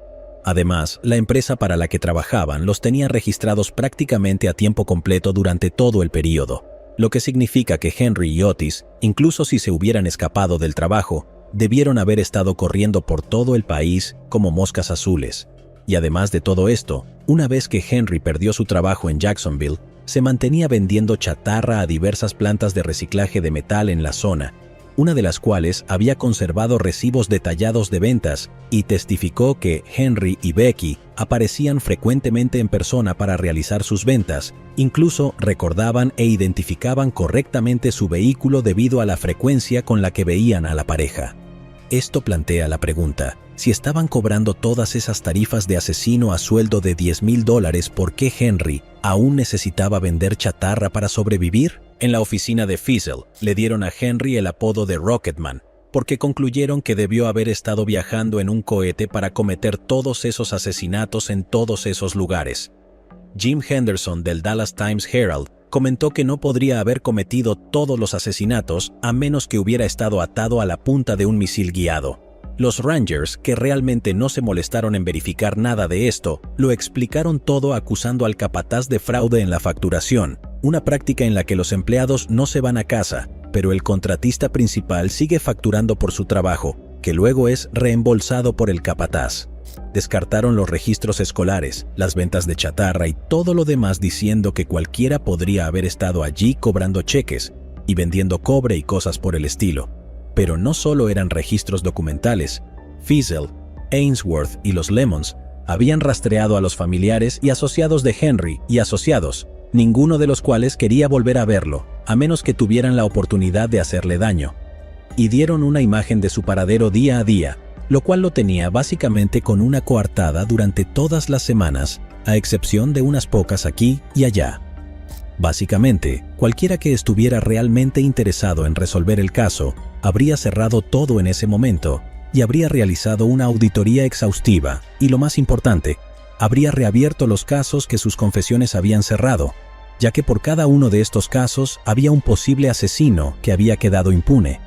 Además, la empresa para la que trabajaban los tenía registrados prácticamente a tiempo completo durante todo el período, lo que significa que Henry y Otis, incluso si se hubieran escapado del trabajo, debieron haber estado corriendo por todo el país como moscas azules. Y además de todo esto, una vez que Henry perdió su trabajo en Jacksonville, se mantenía vendiendo chatarra a diversas plantas de reciclaje de metal en la zona, una de las cuales había conservado recibos detallados de ventas y testificó que Henry y Becky aparecían frecuentemente en persona para realizar sus ventas, incluso recordaban e identificaban correctamente su vehículo debido a la frecuencia con la que veían a la pareja. Esto plantea la pregunta, si estaban cobrando todas esas tarifas de asesino a sueldo de $10,000, ¿por qué Henry aún necesitaba vender chatarra para sobrevivir? En la oficina de Feazell le dieron a Henry el apodo de Rocketman, porque concluyeron que debió haber estado viajando en un cohete para cometer todos esos asesinatos en todos esos lugares. Jim Henderson del Dallas Times Herald comentó que no podría haber cometido todos los asesinatos a menos que hubiera estado atado a la punta de un misil guiado. Los Rangers, que realmente no se molestaron en verificar nada de esto, lo explicaron todo acusando al capataz de fraude en la facturación, una práctica en la que los empleados no se van a casa, pero el contratista principal sigue facturando por su trabajo, que luego es reembolsado por el capataz. Descartaron los registros escolares, las ventas de chatarra y todo lo demás diciendo que cualquiera podría haber estado allí cobrando cheques y vendiendo cobre y cosas por el estilo. Pero no solo eran registros documentales. Feazell, Ainsworth y los Lemons habían rastreado a los familiares y asociados de Henry y asociados, ninguno de los cuales quería volver a verlo, a menos que tuvieran la oportunidad de hacerle daño. Y dieron una imagen de su paradero día a día, lo cual lo tenía básicamente con una coartada durante todas las semanas, a excepción de unas pocas aquí y allá. Básicamente, cualquiera que estuviera realmente interesado en resolver el caso, habría cerrado todo en ese momento y habría realizado una auditoría exhaustiva y, lo más importante, habría reabierto los casos que sus confesiones habían cerrado, ya que por cada uno de estos casos había un posible asesino que había quedado impune.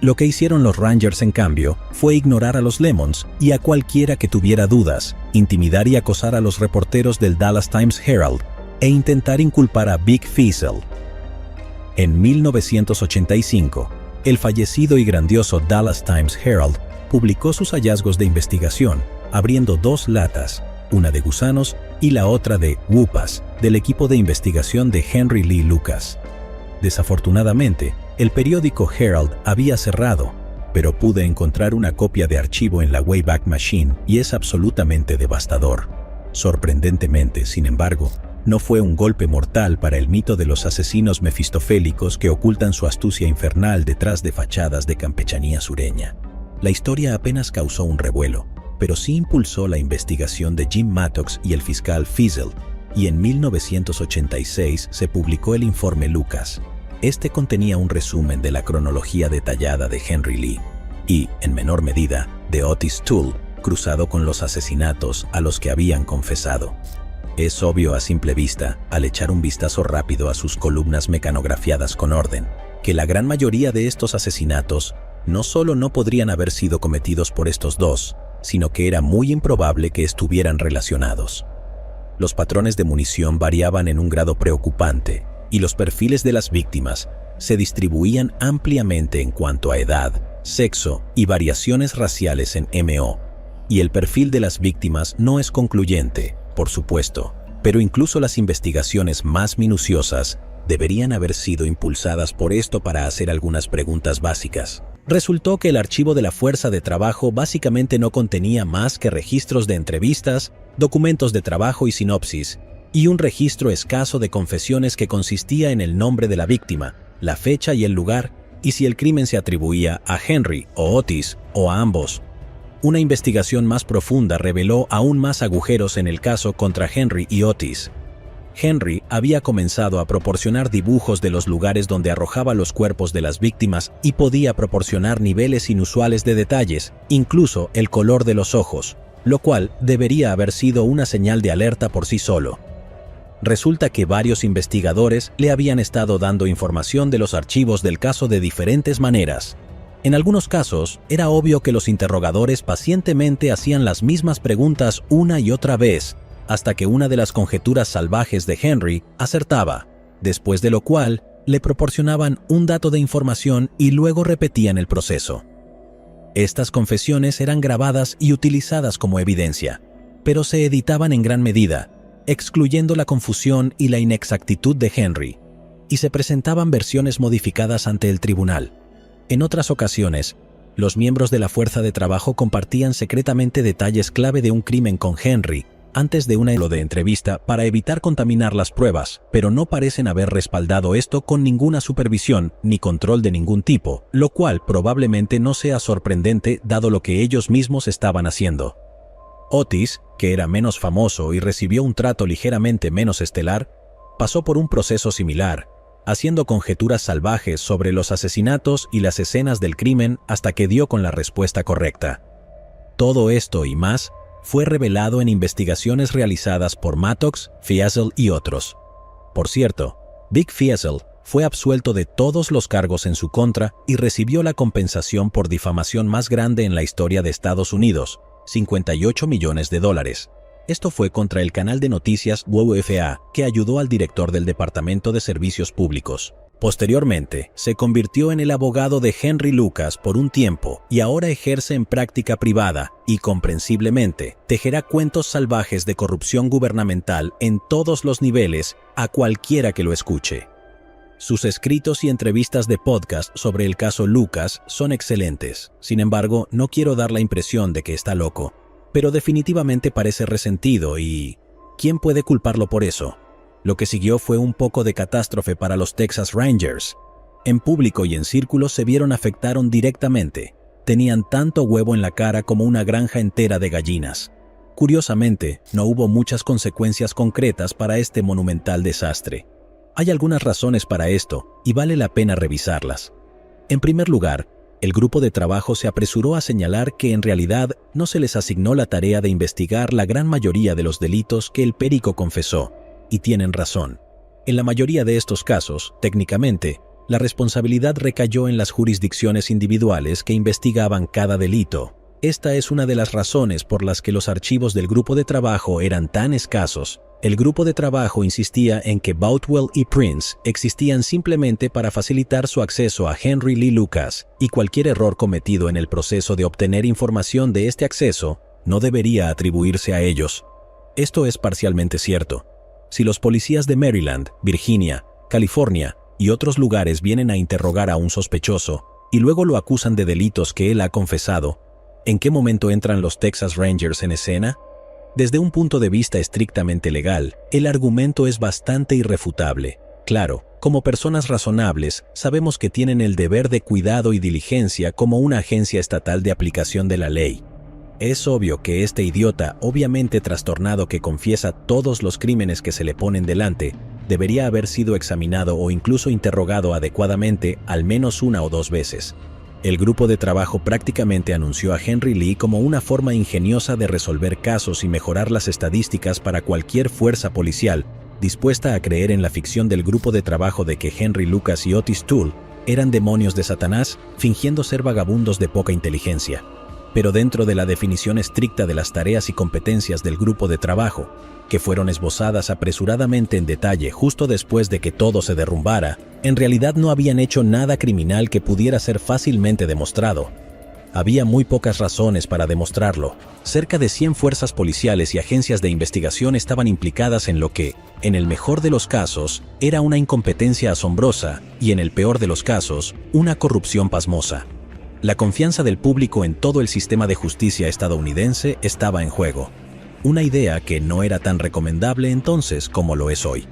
Lo que hicieron los Rangers, en cambio, fue ignorar a los Lemons y a cualquiera que tuviera dudas, intimidar y acosar a los reporteros del Dallas Times Herald e intentar inculpar a Vic Feazell. En 1985, el fallecido y grandioso Dallas Times Herald publicó sus hallazgos de investigación, abriendo 2 latas, una de gusanos y la otra de upas, del equipo de investigación de Henry Lee Lucas. Desafortunadamente, el periódico Herald había cerrado, pero pude encontrar una copia de archivo en la Wayback Machine y es absolutamente devastador. Sorprendentemente, sin embargo, no fue un golpe mortal para el mito de los asesinos mefistofélicos que ocultan su astucia infernal detrás de fachadas de campechanía sureña. La historia apenas causó un revuelo, pero sí impulsó la investigación de Jim Mattox y el fiscal Feazell, y en 1986 se publicó el informe Lucas. Este contenía un resumen de la cronología detallada de Henry Lee y, en menor medida, de Otis Toole, cruzado con los asesinatos a los que habían confesado. Es obvio a simple vista, al echar un vistazo rápido a sus columnas mecanografiadas con orden, que la gran mayoría de estos asesinatos no solo no podrían haber sido cometidos por estos dos, sino que era muy improbable que estuvieran relacionados. Los patrones de munición variaban en un grado preocupante, y los perfiles de las víctimas se distribuían ampliamente en cuanto a edad, sexo y variaciones raciales en MO. Y el perfil de las víctimas no es concluyente, por supuesto, pero incluso las investigaciones más minuciosas deberían haber sido impulsadas por esto para hacer algunas preguntas básicas. Resultó que el archivo de la fuerza de trabajo básicamente no contenía más que registros de entrevistas, documentos de trabajo y sinopsis, y un registro escaso de confesiones que consistía en el nombre de la víctima, la fecha y el lugar, y si el crimen se atribuía a Henry o Otis o a ambos. Una investigación más profunda reveló aún más agujeros en el caso contra Henry y Otis. Henry había comenzado a proporcionar dibujos de los lugares donde arrojaba los cuerpos de las víctimas y podía proporcionar niveles inusuales de detalles, incluso el color de los ojos, lo cual debería haber sido una señal de alerta por sí solo. Resulta que varios investigadores le habían estado dando información de los archivos del caso de diferentes maneras. En algunos casos, era obvio que los interrogadores pacientemente hacían las mismas preguntas una y otra vez, hasta que una de las conjeturas salvajes de Henry acertaba, después de lo cual le proporcionaban un dato de información y luego repetían el proceso. Estas confesiones eran grabadas y utilizadas como evidencia, pero se editaban en gran medida, excluyendo la confusión y la inexactitud de Henry, y se presentaban versiones modificadas ante el tribunal. En otras ocasiones, los miembros de la fuerza de trabajo compartían secretamente detalles clave de un crimen con Henry antes de una entrevista para evitar contaminar las pruebas, pero no parecen haber respaldado esto con ninguna supervisión ni control de ningún tipo, lo cual probablemente no sea sorprendente dado lo que ellos mismos estaban haciendo. Otis, que era menos famoso y recibió un trato ligeramente menos estelar, pasó por un proceso similar, haciendo conjeturas salvajes sobre los asesinatos y las escenas del crimen hasta que dio con la respuesta correcta. Todo esto y más fue revelado en investigaciones realizadas por Mattox, Fiesel y otros. Por cierto, Vic Fiesel fue absuelto de todos los cargos en su contra y recibió la compensación por difamación más grande en la historia de Estados Unidos, $58 millones. Esto fue contra el canal de noticias WFA, que ayudó al director del Departamento de Servicios Públicos. Posteriormente, se convirtió en el abogado de Henry Lucas por un tiempo y ahora ejerce en práctica privada y, comprensiblemente, tejerá cuentos salvajes de corrupción gubernamental en todos los niveles a cualquiera que lo escuche. Sus escritos y entrevistas de podcast sobre el caso Lucas son excelentes. Sin embargo, no quiero dar la impresión de que está loco, pero definitivamente parece resentido y ¿quién puede culparlo por eso? Lo que siguió fue un poco de catástrofe para los Texas Rangers. En público y en círculos se vieron afectaron directamente. Tenían tanto huevo en la cara como una granja entera de gallinas. Curiosamente, no hubo muchas consecuencias concretas para este monumental desastre. Hay algunas razones para esto, y vale la pena revisarlas. En primer lugar, el grupo de trabajo se apresuró a señalar que en realidad no se les asignó la tarea de investigar la gran mayoría de los delitos que el perico confesó, y tienen razón. En la mayoría de estos casos, técnicamente, la responsabilidad recayó en las jurisdicciones individuales que investigaban cada delito. Esta es una de las razones por las que los archivos del grupo de trabajo eran tan escasos. El grupo de trabajo insistía en que Boutwell y Prince existían simplemente para facilitar su acceso a Henry Lee Lucas, y cualquier error cometido en el proceso de obtener información de este acceso no debería atribuirse a ellos. Esto es parcialmente cierto. Si los policías de Maryland, Virginia, California y otros lugares vienen a interrogar a un sospechoso y luego lo acusan de delitos que él ha confesado, ¿en qué momento entran los Texas Rangers en escena? Desde un punto de vista estrictamente legal, el argumento es bastante irrefutable. Claro, como personas razonables, sabemos que tienen el deber de cuidado y diligencia como una agencia estatal de aplicación de la ley. Es obvio que este idiota, obviamente trastornado que confiesa todos los crímenes que se le ponen delante, debería haber sido examinado o incluso interrogado adecuadamente al menos una o dos veces. El grupo de trabajo prácticamente anunció a Henry Lee como una forma ingeniosa de resolver casos y mejorar las estadísticas para cualquier fuerza policial, dispuesta a creer en la ficción del grupo de trabajo de que Henry Lucas y Otis Toole eran demonios de Satanás, fingiendo ser vagabundos de poca inteligencia. pero dentro de la definición estricta de las tareas y competencias del grupo de trabajo, que fueron esbozadas apresuradamente en detalle justo después de que todo se derrumbara, en realidad no habían hecho nada criminal que pudiera ser fácilmente demostrado. Había muy pocas razones para demostrarlo. Cerca de 100 fuerzas policiales y agencias de investigación estaban implicadas en lo que, en el mejor de los casos, era una incompetencia asombrosa y, en el peor de los casos, una corrupción pasmosa. La confianza del público en todo el sistema de justicia estadounidense estaba en juego. Una idea que no era tan recomendable entonces como lo es hoy.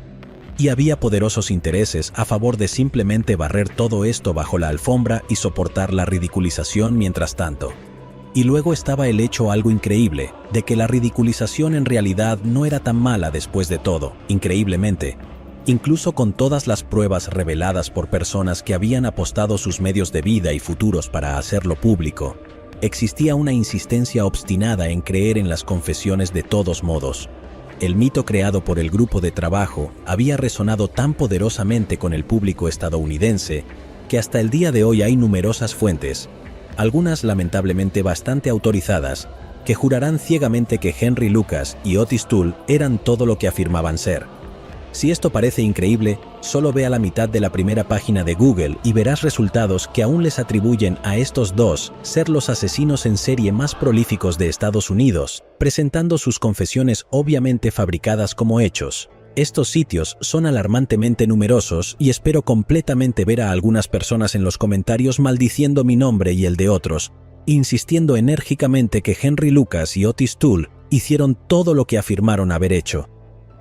Y había poderosos intereses a favor de simplemente barrer todo esto bajo la alfombra y soportar la ridiculización mientras tanto. Y luego estaba el hecho algo increíble, de que la ridiculización en realidad no era tan mala después de todo, increíblemente. Incluso con todas las pruebas reveladas por personas que habían apostado sus medios de vida y futuros para hacerlo público, existía una insistencia obstinada en creer en las confesiones de todos modos. El mito creado por el grupo de trabajo había resonado tan poderosamente con el público estadounidense que hasta el día de hoy hay numerosas fuentes, algunas lamentablemente bastante autorizadas, que jurarán ciegamente que Henry Lucas y Otis Toole eran todo lo que afirmaban ser. Si esto parece increíble, solo ve a la mitad de la primera página de Google y verás resultados que aún les atribuyen a estos dos ser los asesinos en serie más prolíficos de Estados Unidos, presentando sus confesiones obviamente fabricadas como hechos. Estos sitios son alarmantemente numerosos y espero completamente ver a algunas personas en los comentarios maldiciendo mi nombre y el de otros, insistiendo enérgicamente que Henry Lucas y Otis Toole hicieron todo lo que afirmaron haber hecho.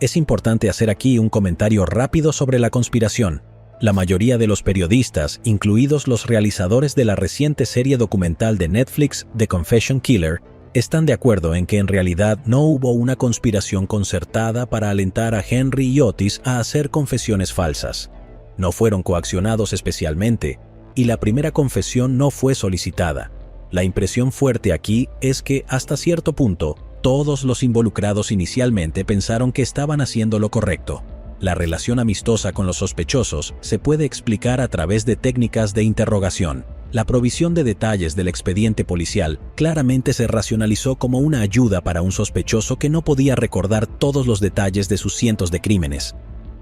Es importante hacer aquí un comentario rápido sobre la conspiración. La mayoría de los periodistas, incluidos los realizadores de la reciente serie documental de Netflix The Confession Killer, están de acuerdo en que en realidad no hubo una conspiración concertada para alentar a Henry y Otis a hacer confesiones falsas. No fueron coaccionados especialmente, y la primera confesión no fue solicitada. La impresión fuerte aquí es que, hasta cierto punto, todos los involucrados inicialmente pensaron que estaban haciendo lo correcto. La relación amistosa con los sospechosos se puede explicar a través de técnicas de interrogación. La provisión de detalles del expediente policial claramente se racionalizó como una ayuda para un sospechoso que no podía recordar todos los detalles de sus cientos de crímenes.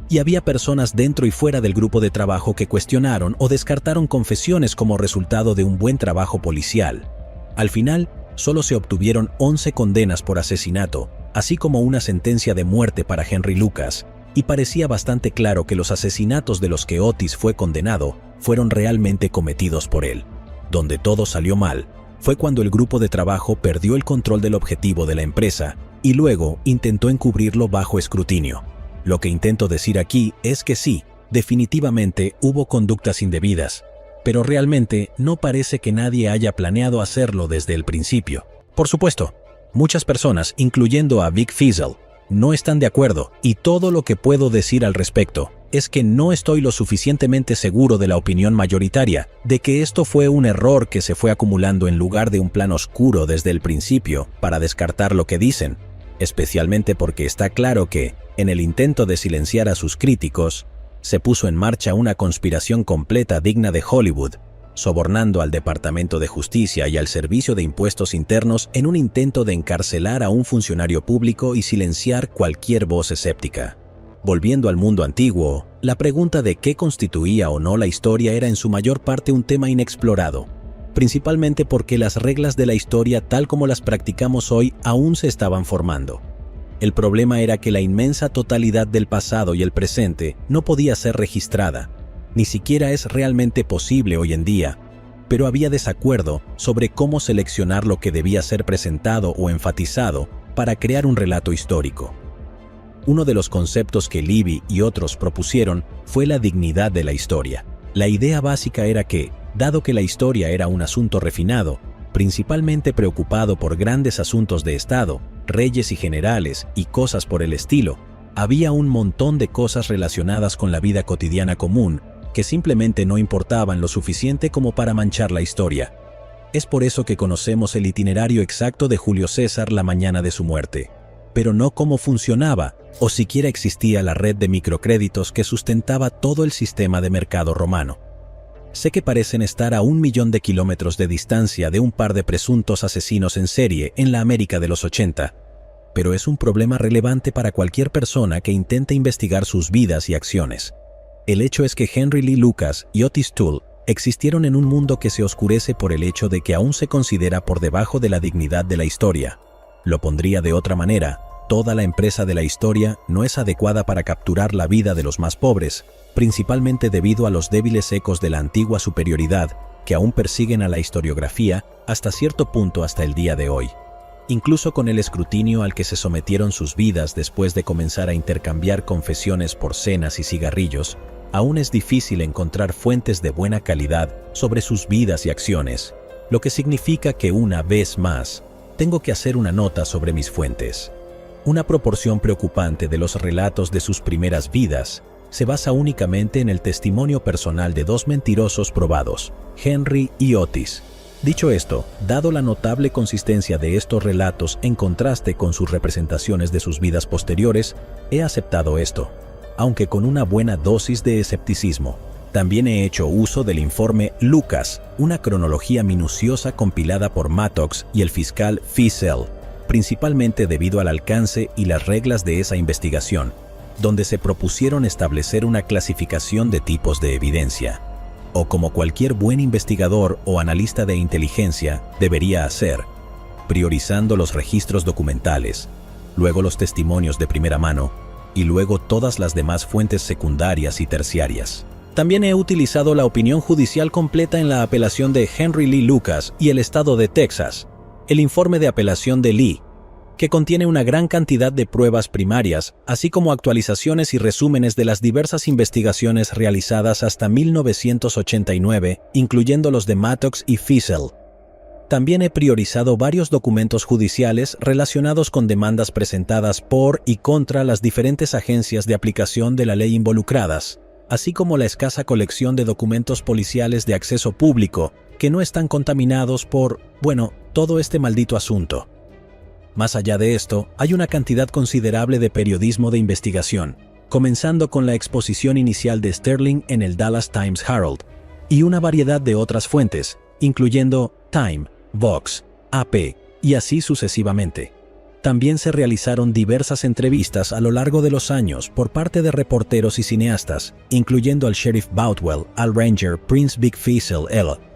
Y había personas dentro y fuera del grupo de trabajo que cuestionaron o descartaron confesiones como resultado de un buen trabajo policial. Al final, solo se obtuvieron 11 condenas por asesinato, así como una sentencia de muerte para Henry Lucas, y parecía bastante claro que los asesinatos de los que Otis fue condenado fueron realmente cometidos por él. Donde todo salió mal fue cuando el grupo de trabajo perdió el control del objetivo de la empresa y luego intentó encubrirlo bajo escrutinio. Lo que intento decir aquí es que sí, definitivamente hubo conductas indebidas, pero realmente no parece que nadie haya planeado hacerlo desde el principio. Por supuesto, muchas personas, incluyendo a Vic Feazell, no están de acuerdo, y todo lo que puedo decir al respecto es que no estoy lo suficientemente seguro de la opinión mayoritaria de que esto fue un error que se fue acumulando en lugar de un plan oscuro desde el principio para descartar lo que dicen, especialmente porque está claro que, en el intento de silenciar a sus críticos, se puso en marcha una conspiración completa digna de Hollywood, sobornando al Departamento de Justicia y al Servicio de Impuestos Internos en un intento de encarcelar a un funcionario público y silenciar cualquier voz escéptica. Volviendo al mundo antiguo, la pregunta de qué constituía o no la historia era en su mayor parte un tema inexplorado, principalmente porque las reglas de la historia tal como las practicamos hoy aún se estaban formando. El problema era que la inmensa totalidad del pasado y el presente no podía ser registrada, ni siquiera es realmente posible hoy en día, pero había desacuerdo sobre cómo seleccionar lo que debía ser presentado o enfatizado para crear un relato histórico. Uno de los conceptos que Libby y otros propusieron fue la dignidad de la historia. La idea básica era que, dado que la historia era un asunto refinado, principalmente preocupado por grandes asuntos de Estado, reyes y generales y cosas por el estilo, había un montón de cosas relacionadas con la vida cotidiana común que simplemente no importaban lo suficiente como para manchar la historia. Es por eso que conocemos el itinerario exacto de Julio César la mañana de su muerte, pero no cómo funcionaba o siquiera existía la red de microcréditos que sustentaba todo el sistema de mercado romano. Sé que parecen estar a 1.000.000 de kilómetros de distancia de un par de presuntos asesinos en serie en la América de los 80, pero es un problema relevante para cualquier persona que intente investigar sus vidas y acciones. El hecho es que Henry Lee Lucas y Otis Toole existieron en un mundo que se oscurece por el hecho de que aún se considera por debajo de la dignidad de la historia. Lo pondría de otra manera: toda la empresa de la historia no es adecuada para capturar la vida de los más pobres, principalmente debido a los débiles ecos de la antigua superioridad que aún persiguen a la historiografía hasta cierto punto hasta el día de hoy. Incluso con el escrutinio al que se sometieron sus vidas después de comenzar a intercambiar confesiones por cenas y cigarrillos, aún es difícil encontrar fuentes de buena calidad sobre sus vidas y acciones, lo que significa que una vez más, tengo que hacer una nota sobre mis fuentes. Una proporción preocupante de los relatos de sus primeras vidas se basa únicamente en el testimonio personal de dos mentirosos probados, Henry y Otis. Dicho esto, dado la notable consistencia de estos relatos en contraste con sus representaciones de sus vidas posteriores, he aceptado esto, aunque con una buena dosis de escepticismo. También he hecho uso del informe Lucas, una cronología minuciosa compilada por Mattox y el fiscal Fiesel, principalmente debido al alcance y las reglas de esa investigación, donde se propusieron establecer una clasificación de tipos de evidencia, o como cualquier buen investigador o analista de inteligencia debería hacer, priorizando los registros documentales, luego los testimonios de primera mano, y luego todas las demás fuentes secundarias y terciarias. También he utilizado la opinión judicial completa en la apelación de Henry Lee Lucas y el estado de Texas, el informe de apelación de Lee, que contiene una gran cantidad de pruebas primarias, así como actualizaciones y resúmenes de las diversas investigaciones realizadas hasta 1989, incluyendo los de Mattox y Fiesel. También he priorizado varios documentos judiciales relacionados con demandas presentadas por y contra las diferentes agencias de aplicación de la ley involucradas, así como la escasa colección de documentos policiales de acceso público que no están contaminados por, todo este maldito asunto. Más allá de esto, hay una cantidad considerable de periodismo de investigación, comenzando con la exposición inicial de Sterling en el Dallas Times Herald, y una variedad de otras fuentes, incluyendo Time, Vox, AP, y así sucesivamente. También se realizaron diversas entrevistas a lo largo de los años por parte de reporteros y cineastas, incluyendo al sheriff Boutwell, al ranger Prince Vic Fiesel,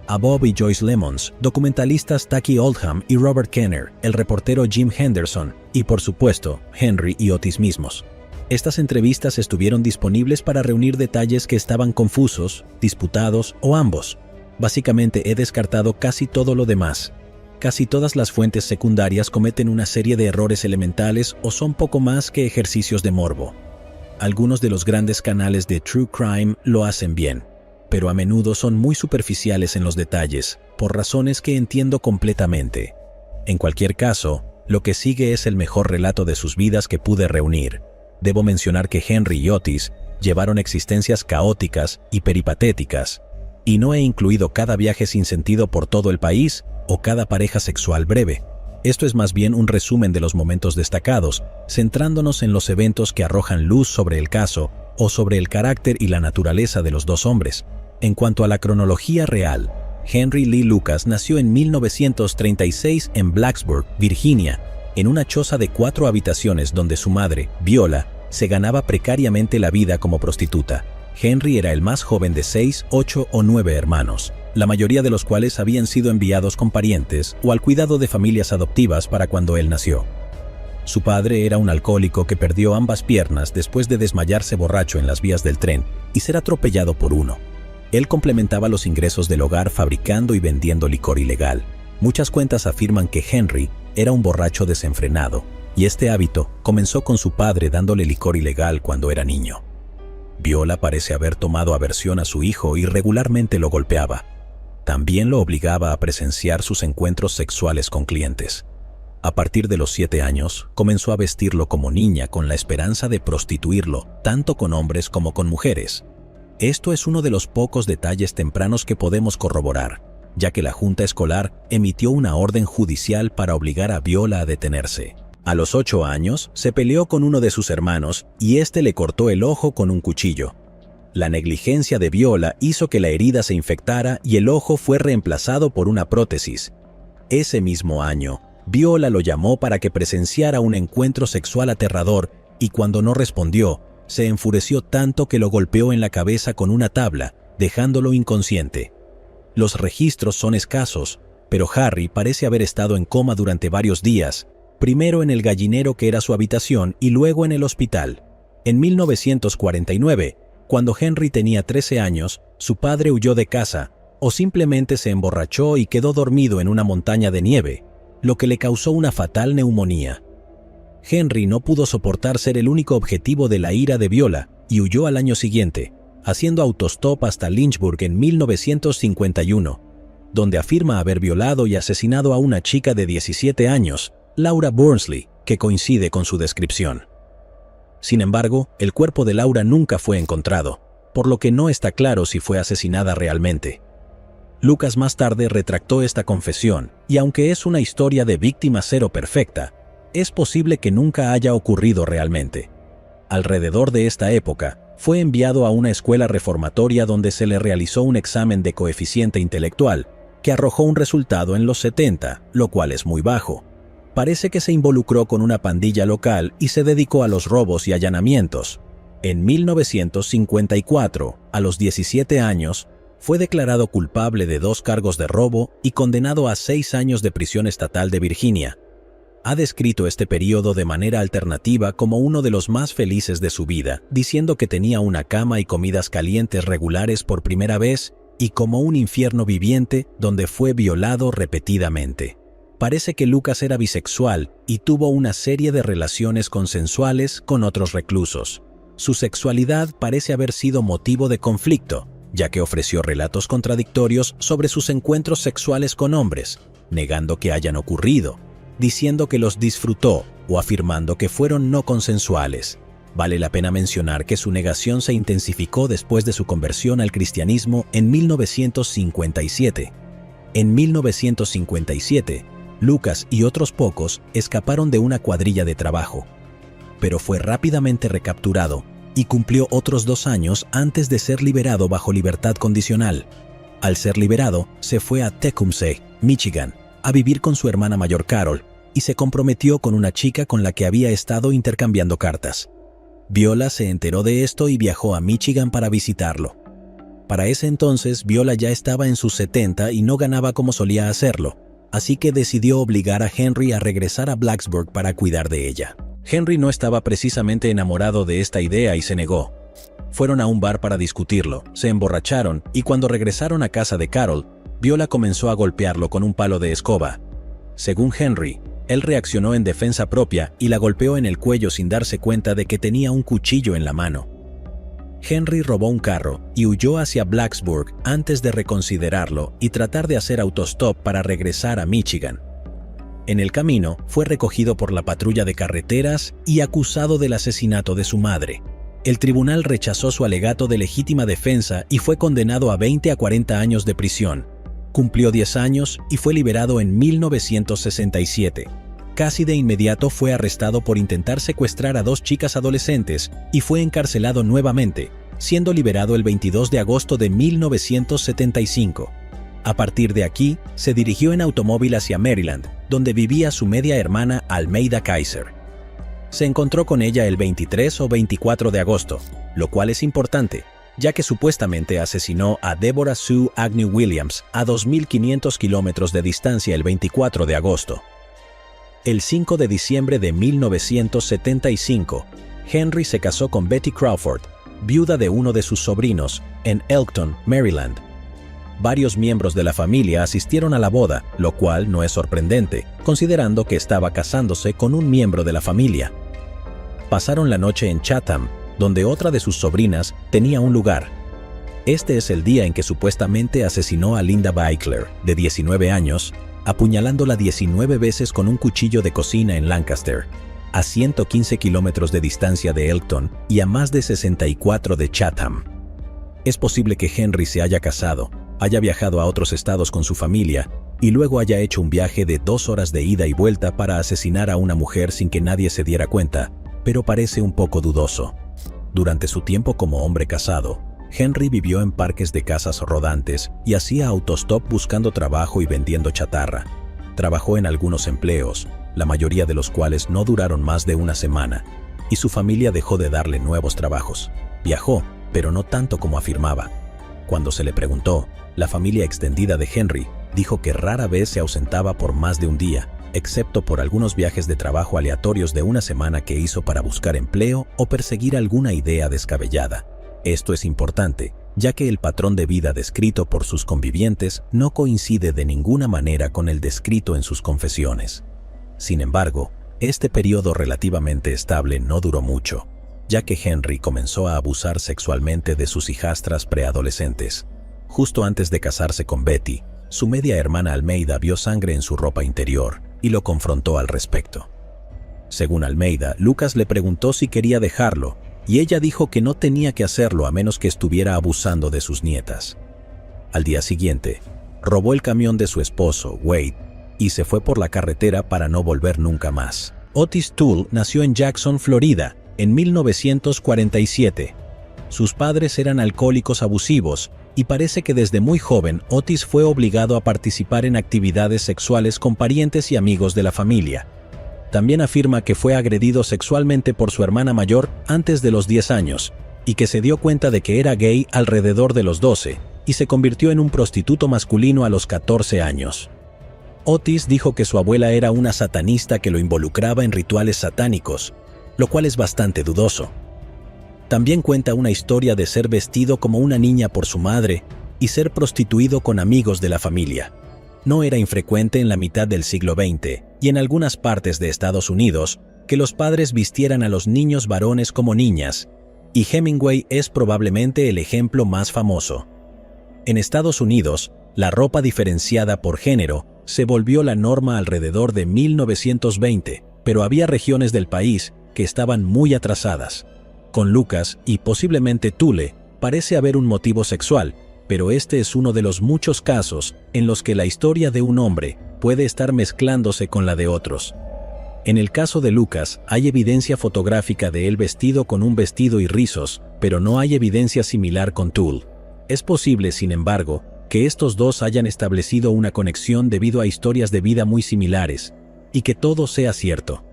a Bob y Joyce Lemons, documentalistas Taki Oldham y Robert Kenner, el reportero Jim Henderson y, por supuesto, Henry y Otis mismos. Estas entrevistas estuvieron disponibles para reunir detalles que estaban confusos, disputados o ambos. Básicamente he descartado casi todo lo demás. Casi todas las fuentes secundarias cometen una serie de errores elementales o son poco más que ejercicios de morbo. Algunos de los grandes canales de True Crime lo hacen bien, pero a menudo son muy superficiales en los detalles, por razones que entiendo completamente. En cualquier caso, lo que sigue es el mejor relato de sus vidas que pude reunir. Debo mencionar que Henry y Otis llevaron existencias caóticas y peripatéticas, y no he incluido cada viaje sin sentido por todo el país o cada pareja sexual breve. Esto es más bien un resumen de los momentos destacados, centrándonos en los eventos que arrojan luz sobre el caso o sobre el carácter y la naturaleza de los dos hombres. En cuanto a la cronología real, Henry Lee Lucas nació en 1936 en Blacksburg, Virginia, en una choza de 4 habitaciones donde su madre, Viola, se ganaba precariamente la vida como prostituta. Henry era el más joven de 6, 8 o 9 hermanos, la mayoría de los cuales habían sido enviados con parientes o al cuidado de familias adoptivas para cuando él nació. Su padre era un alcohólico que perdió ambas piernas después de desmayarse borracho en las vías del tren y ser atropellado por uno. Él complementaba los ingresos del hogar fabricando y vendiendo licor ilegal. Muchas cuentas afirman que Henry era un borracho desenfrenado, y este hábito comenzó con su padre dándole licor ilegal cuando era niño. Viola parece haber tomado aversión a su hijo y regularmente lo golpeaba. También lo obligaba a presenciar sus encuentros sexuales con clientes. A partir de los 7 años, comenzó a vestirlo como niña con la esperanza de prostituirlo, tanto con hombres como con mujeres. Esto es uno de los pocos detalles tempranos que podemos corroborar, ya que la Junta Escolar emitió una orden judicial para obligar a Viola a detenerse. A los 8 años, se peleó con uno de sus hermanos y este le cortó el ojo con un cuchillo. La negligencia de Viola hizo que la herida se infectara y el ojo fue reemplazado por una prótesis. Ese mismo año, Viola lo llamó para que presenciara un encuentro sexual aterrador y cuando no respondió, se enfureció tanto que lo golpeó en la cabeza con una tabla, dejándolo inconsciente. Los registros son escasos, pero Harry parece haber estado en coma durante varios días, primero en el gallinero que era su habitación y luego en el hospital. En 1949, cuando Henry tenía 13 años, su padre huyó de casa, o simplemente se emborrachó y quedó dormido en una montaña de nieve, lo que le causó una fatal neumonía. Henry no pudo soportar ser el único objetivo de la ira de Viola y huyó al año siguiente, haciendo autostop hasta Lynchburg en 1951, donde afirma haber violado y asesinado a una chica de 17 años, Laura Burnsley, que coincide con su descripción. Sin embargo, el cuerpo de Laura nunca fue encontrado, por lo que no está claro si fue asesinada realmente. Lucas más tarde retractó esta confesión, y aunque es una historia de víctima cero perfecta, es posible que nunca haya ocurrido realmente. Alrededor de esta época, fue enviado a una escuela reformatoria donde se le realizó un examen de coeficiente intelectual, que arrojó un resultado en los 70, lo cual es muy bajo. Parece que se involucró con una pandilla local y se dedicó a los robos y allanamientos. En 1954, a los 17 años, fue declarado culpable de 2 cargos de robo y condenado a 6 años de prisión estatal de Virginia. Ha descrito este periodo de manera alternativa como uno de los más felices de su vida, diciendo que tenía una cama y comidas calientes regulares por primera vez y como un infierno viviente donde fue violado repetidamente. Parece que Lucas era bisexual y tuvo una serie de relaciones consensuales con otros reclusos. Su sexualidad parece haber sido motivo de conflicto, ya que ofreció relatos contradictorios sobre sus encuentros sexuales con hombres, negando que hayan ocurrido, diciendo que los disfrutó o afirmando que fueron no consensuales. Vale la pena mencionar que su negación se intensificó después de su conversión al cristianismo en 1957. En 1957, Lucas y otros pocos escaparon de una cuadrilla de trabajo, pero fue rápidamente recapturado y cumplió otros 2 años antes de ser liberado bajo libertad condicional. Al ser liberado, se fue a Tecumseh, Michigan, a vivir con su hermana mayor Carol, y se comprometió con una chica con la que había estado intercambiando cartas. Viola se enteró de esto y viajó a Michigan para visitarlo. Para ese entonces, Viola ya estaba en sus 70 y no ganaba como solía hacerlo, así que decidió obligar a Henry a regresar a Blacksburg para cuidar de ella. Henry no estaba precisamente enamorado de esta idea y se negó. Fueron a un bar para discutirlo, se emborracharon y cuando regresaron a casa de Carol, Viola comenzó a golpearlo con un palo de escoba. Según Henry, él reaccionó en defensa propia y la golpeó en el cuello sin darse cuenta de que tenía un cuchillo en la mano. Henry robó un carro y huyó hacia Blacksburg antes de reconsiderarlo y tratar de hacer autostop para regresar a Michigan. En el camino, fue recogido por la patrulla de carreteras y acusado del asesinato de su madre. El tribunal rechazó su alegato de legítima defensa y fue condenado a 20 a 40 años de prisión. Cumplió 10 años y fue liberado en 1967. Casi de inmediato fue arrestado por intentar secuestrar a 2 chicas adolescentes y fue encarcelado nuevamente, siendo liberado el 22 de agosto de 1975. A partir de aquí, se dirigió en automóvil hacia Maryland, donde vivía su media hermana Almeida Kaiser. Se encontró con ella el 23 o 24 de agosto, lo cual es importante, ya que supuestamente asesinó a Deborah Sue Agnew Williams a 2.500 kilómetros de distancia el 24 de agosto. El 5 de diciembre de 1975, Henry se casó con Betty Crawford, viuda de uno de sus sobrinos, en Elkton, Maryland. Varios miembros de la familia asistieron a la boda, lo cual no es sorprendente, considerando que estaba casándose con un miembro de la familia. Pasaron la noche en Chatham, donde otra de sus sobrinas tenía un lugar. Este es el día en que supuestamente asesinó a Linda Beichler, de 19 años, apuñalándola 19 veces con un cuchillo de cocina en Lancaster, a 115 kilómetros de distancia de Elkton y a más de 64 de Chatham. Es posible que Henry se haya casado, haya viajado a otros estados con su familia y luego haya hecho un viaje de 2 horas de ida y vuelta para asesinar a una mujer sin que nadie se diera cuenta, pero parece un poco dudoso. Durante su tiempo como hombre casado, Henry vivió en parques de casas rodantes y hacía autostop buscando trabajo y vendiendo chatarra. Trabajó en algunos empleos, la mayoría de los cuales no duraron más de una semana, y su familia dejó de darle nuevos trabajos. Viajó, pero no tanto como afirmaba. Cuando se le preguntó, la familia extendida de Henry dijo que rara vez se ausentaba por más de un día, excepto por algunos viajes de trabajo aleatorios de una semana que hizo para buscar empleo o perseguir alguna idea descabellada. Esto es importante, ya que el patrón de vida descrito por sus convivientes no coincide de ninguna manera con el descrito en sus confesiones. Sin embargo, este periodo relativamente estable no duró mucho, ya que Henry comenzó a abusar sexualmente de sus hijastras preadolescentes. Justo antes de casarse con Betty, su media hermana Almeida vio sangre en su ropa interior y lo confrontó al respecto. Según Almeida, Lucas le preguntó si quería dejarlo, y ella dijo que no tenía que hacerlo a menos que estuviera abusando de sus nietas. Al día siguiente, robó el camión de su esposo, Wade, y se fue por la carretera para no volver nunca más. Otis Toole nació en Jackson, Florida, en 1947. Sus padres eran alcohólicos abusivos, y parece que desde muy joven Otis fue obligado a participar en actividades sexuales con parientes y amigos de la familia. También afirma que fue agredido sexualmente por su hermana mayor antes de los 10 años, y que se dio cuenta de que era gay alrededor de los 12, y se convirtió en un prostituto masculino a los 14 años. Otis dijo que su abuela era una satanista que lo involucraba en rituales satánicos, lo cual es bastante dudoso. También cuenta una historia de ser vestido como una niña por su madre y ser prostituido con amigos de la familia. No era infrecuente en la mitad del siglo XX y en algunas partes de Estados Unidos que los padres vistieran a los niños varones como niñas, y Hemingway es probablemente el ejemplo más famoso. En Estados Unidos, la ropa diferenciada por género se volvió la norma alrededor de 1920, pero había regiones del país que estaban muy atrasadas. Con Lucas y posiblemente Toole parece haber un motivo sexual, pero este es uno de los muchos casos en los que la historia de un hombre puede estar mezclándose con la de otros. En el caso de Lucas, hay evidencia fotográfica de él vestido con un vestido y rizos, pero no hay evidencia similar con Toole. Es posible, sin embargo, que estos dos hayan establecido una conexión debido a historias de vida muy similares, y que todo sea cierto.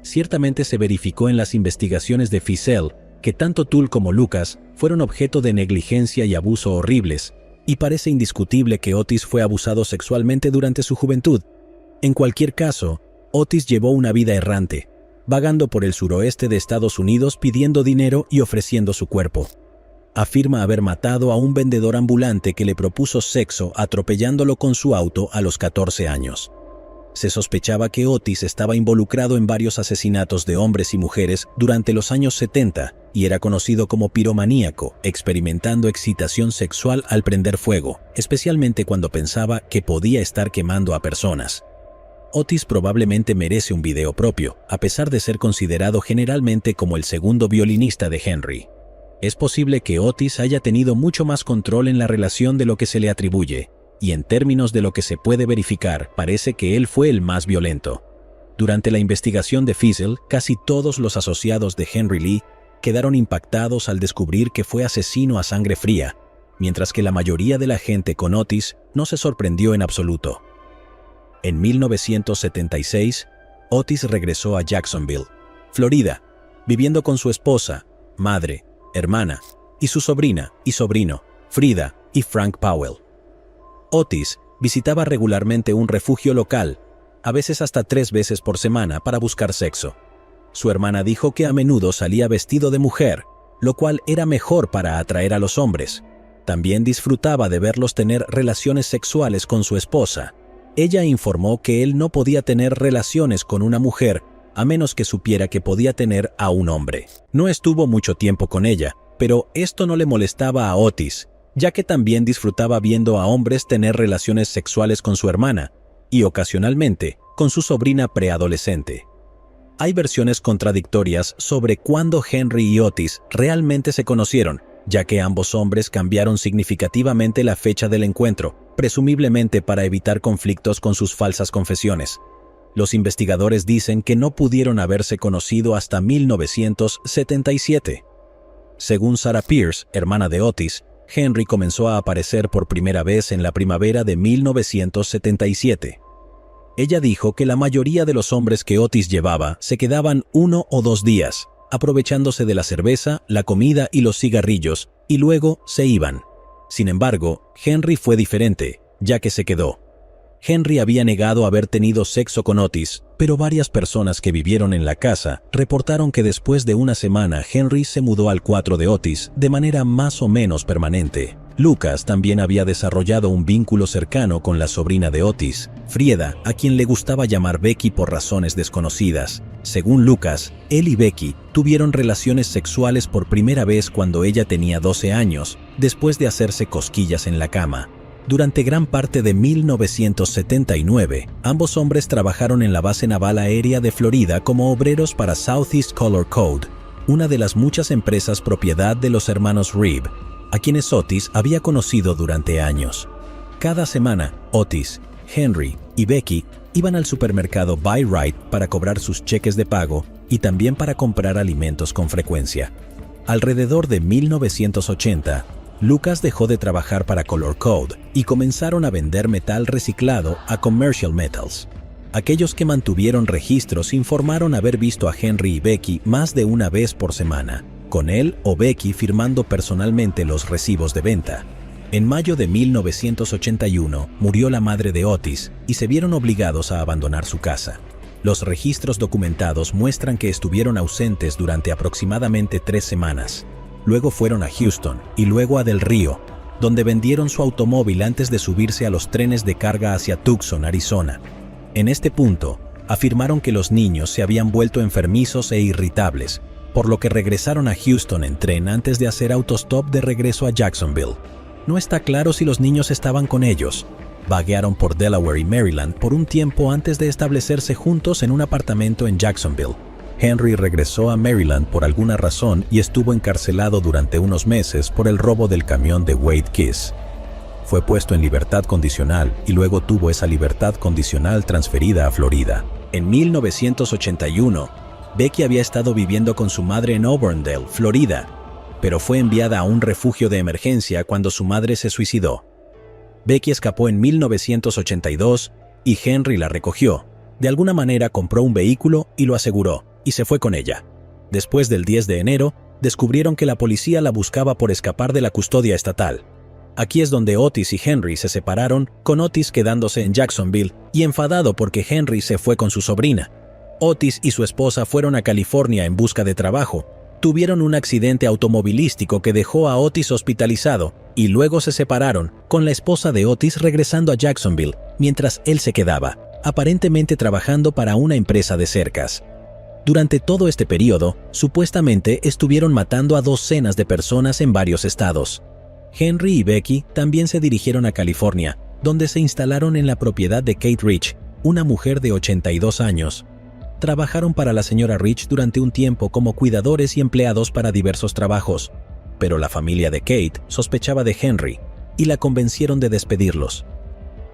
Ciertamente se verificó en las investigaciones de Feazell que tanto Toole como Lucas fueron objeto de negligencia y abuso horribles, y parece indiscutible que Otis fue abusado sexualmente durante su juventud. En cualquier caso, Otis llevó una vida errante, vagando por el suroeste de Estados Unidos pidiendo dinero y ofreciendo su cuerpo. Afirma haber matado a un vendedor ambulante que le propuso sexo atropellándolo con su auto a los 14 años. Se sospechaba que Otis estaba involucrado en varios asesinatos de hombres y mujeres durante los años 70 y era conocido como piromaníaco, experimentando excitación sexual al prender fuego, especialmente cuando pensaba que podía estar quemando a personas. Otis probablemente merece un video propio, a pesar de ser considerado generalmente como el segundo violinista de Henry. Es posible que Otis haya tenido mucho más control en la relación de lo que se le atribuye, y en términos de lo que se puede verificar, parece que él fue el más violento. Durante la investigación de Feazell, casi todos los asociados de Henry Lee quedaron impactados al descubrir que fue asesino a sangre fría, mientras que la mayoría de la gente con Otis no se sorprendió en absoluto. En 1976, Otis regresó a Jacksonville, Florida, viviendo con su esposa, madre, hermana, y su sobrina y sobrino, Frida y Frank Powell. Otis visitaba regularmente un refugio local, a veces hasta 3 veces por semana para buscar sexo. Su hermana dijo que a menudo salía vestido de mujer, lo cual era mejor para atraer a los hombres. También disfrutaba de verlos tener relaciones sexuales con su esposa. Ella informó que él no podía tener relaciones con una mujer a menos que supiera que podía tener a un hombre. No estuvo mucho tiempo con ella, pero esto no le molestaba a Otis, ya que también disfrutaba viendo a hombres tener relaciones sexuales con su hermana y ocasionalmente con su sobrina preadolescente. Hay versiones contradictorias sobre cuándo Henry y Otis realmente se conocieron, ya que ambos hombres cambiaron significativamente la fecha del encuentro, presumiblemente para evitar conflictos con sus falsas confesiones. Los investigadores dicen que no pudieron haberse conocido hasta 1977. Según Sarah Pierce, hermana de Otis, Henry comenzó a aparecer por primera vez en la primavera de 1977. Ella dijo que la mayoría de los hombres que Otis llevaba se quedaban 1 o 2 días, aprovechándose de la cerveza, la comida y los cigarrillos, y luego se iban. Sin embargo, Henry fue diferente, ya que se quedó. Henry había negado haber tenido sexo con Otis, pero varias personas que vivieron en la casa reportaron que después de una semana Henry se mudó al cuarto de Otis de manera más o menos permanente. Lucas también había desarrollado un vínculo cercano con la sobrina de Otis, Frieda, a quien le gustaba llamar Becky por razones desconocidas. Según Lucas, él y Becky tuvieron relaciones sexuales por primera vez cuando ella tenía 12 años, después de hacerse cosquillas en la cama. Durante gran parte de 1979, ambos hombres trabajaron en la base naval aérea de Florida como obreros para Southeast Color Code, una de las muchas empresas propiedad de los hermanos Reeb, a quienes Otis había conocido durante años. Cada semana, Otis, Henry y Becky iban al supermercado Buy Right para cobrar sus cheques de pago y también para comprar alimentos con frecuencia. Alrededor de 1980, Lucas dejó de trabajar para Color Code y comenzaron a vender metal reciclado a Commercial Metals. Aquellos que mantuvieron registros informaron haber visto a Henry y Becky más de una vez por semana, con él o Becky firmando personalmente los recibos de venta. En mayo de 1981 murió la madre de Otis y se vieron obligados a abandonar su casa. Los registros documentados muestran que estuvieron ausentes durante aproximadamente 3 semanas. Luego fueron a Houston y luego a Del Río, donde vendieron su automóvil antes de subirse a los trenes de carga hacia Tucson, Arizona. En este punto, afirmaron que los niños se habían vuelto enfermizos e irritables, por lo que regresaron a Houston en tren antes de hacer autostop de regreso a Jacksonville. No está claro si los niños estaban con ellos. Vaguearon por Delaware y Maryland por un tiempo antes de establecerse juntos en un apartamento en Jacksonville. Henry regresó a Maryland por alguna razón y estuvo encarcelado durante unos meses por el robo del camión de Wade Kiss. Fue puesto en libertad condicional y luego tuvo esa libertad condicional transferida a Florida. En 1981, Becky había estado viviendo con su madre en Auburndale, Florida, pero fue enviada a un refugio de emergencia cuando su madre se suicidó. Becky escapó en 1982 y Henry la recogió. De alguna manera compró un vehículo y lo aseguró, y se fue con ella. Después del 10 de enero, descubrieron que la policía la buscaba por escapar de la custodia estatal. Aquí es donde Otis y Henry se separaron, con Otis quedándose en Jacksonville y enfadado porque Henry se fue con su sobrina. Otis y su esposa fueron a California en busca de trabajo. Tuvieron un accidente automovilístico que dejó a Otis hospitalizado y luego se separaron, con la esposa de Otis regresando a Jacksonville, mientras él se quedaba, aparentemente trabajando para una empresa de cercas. Durante todo este periodo, supuestamente estuvieron matando a docenas de personas en varios estados. Henry y Becky también se dirigieron a California, donde se instalaron en la propiedad de Kate Rich, una mujer de 82 años. Trabajaron para la señora Rich durante un tiempo como cuidadores y empleados para diversos trabajos, pero la familia de Kate sospechaba de Henry y la convencieron de despedirlos.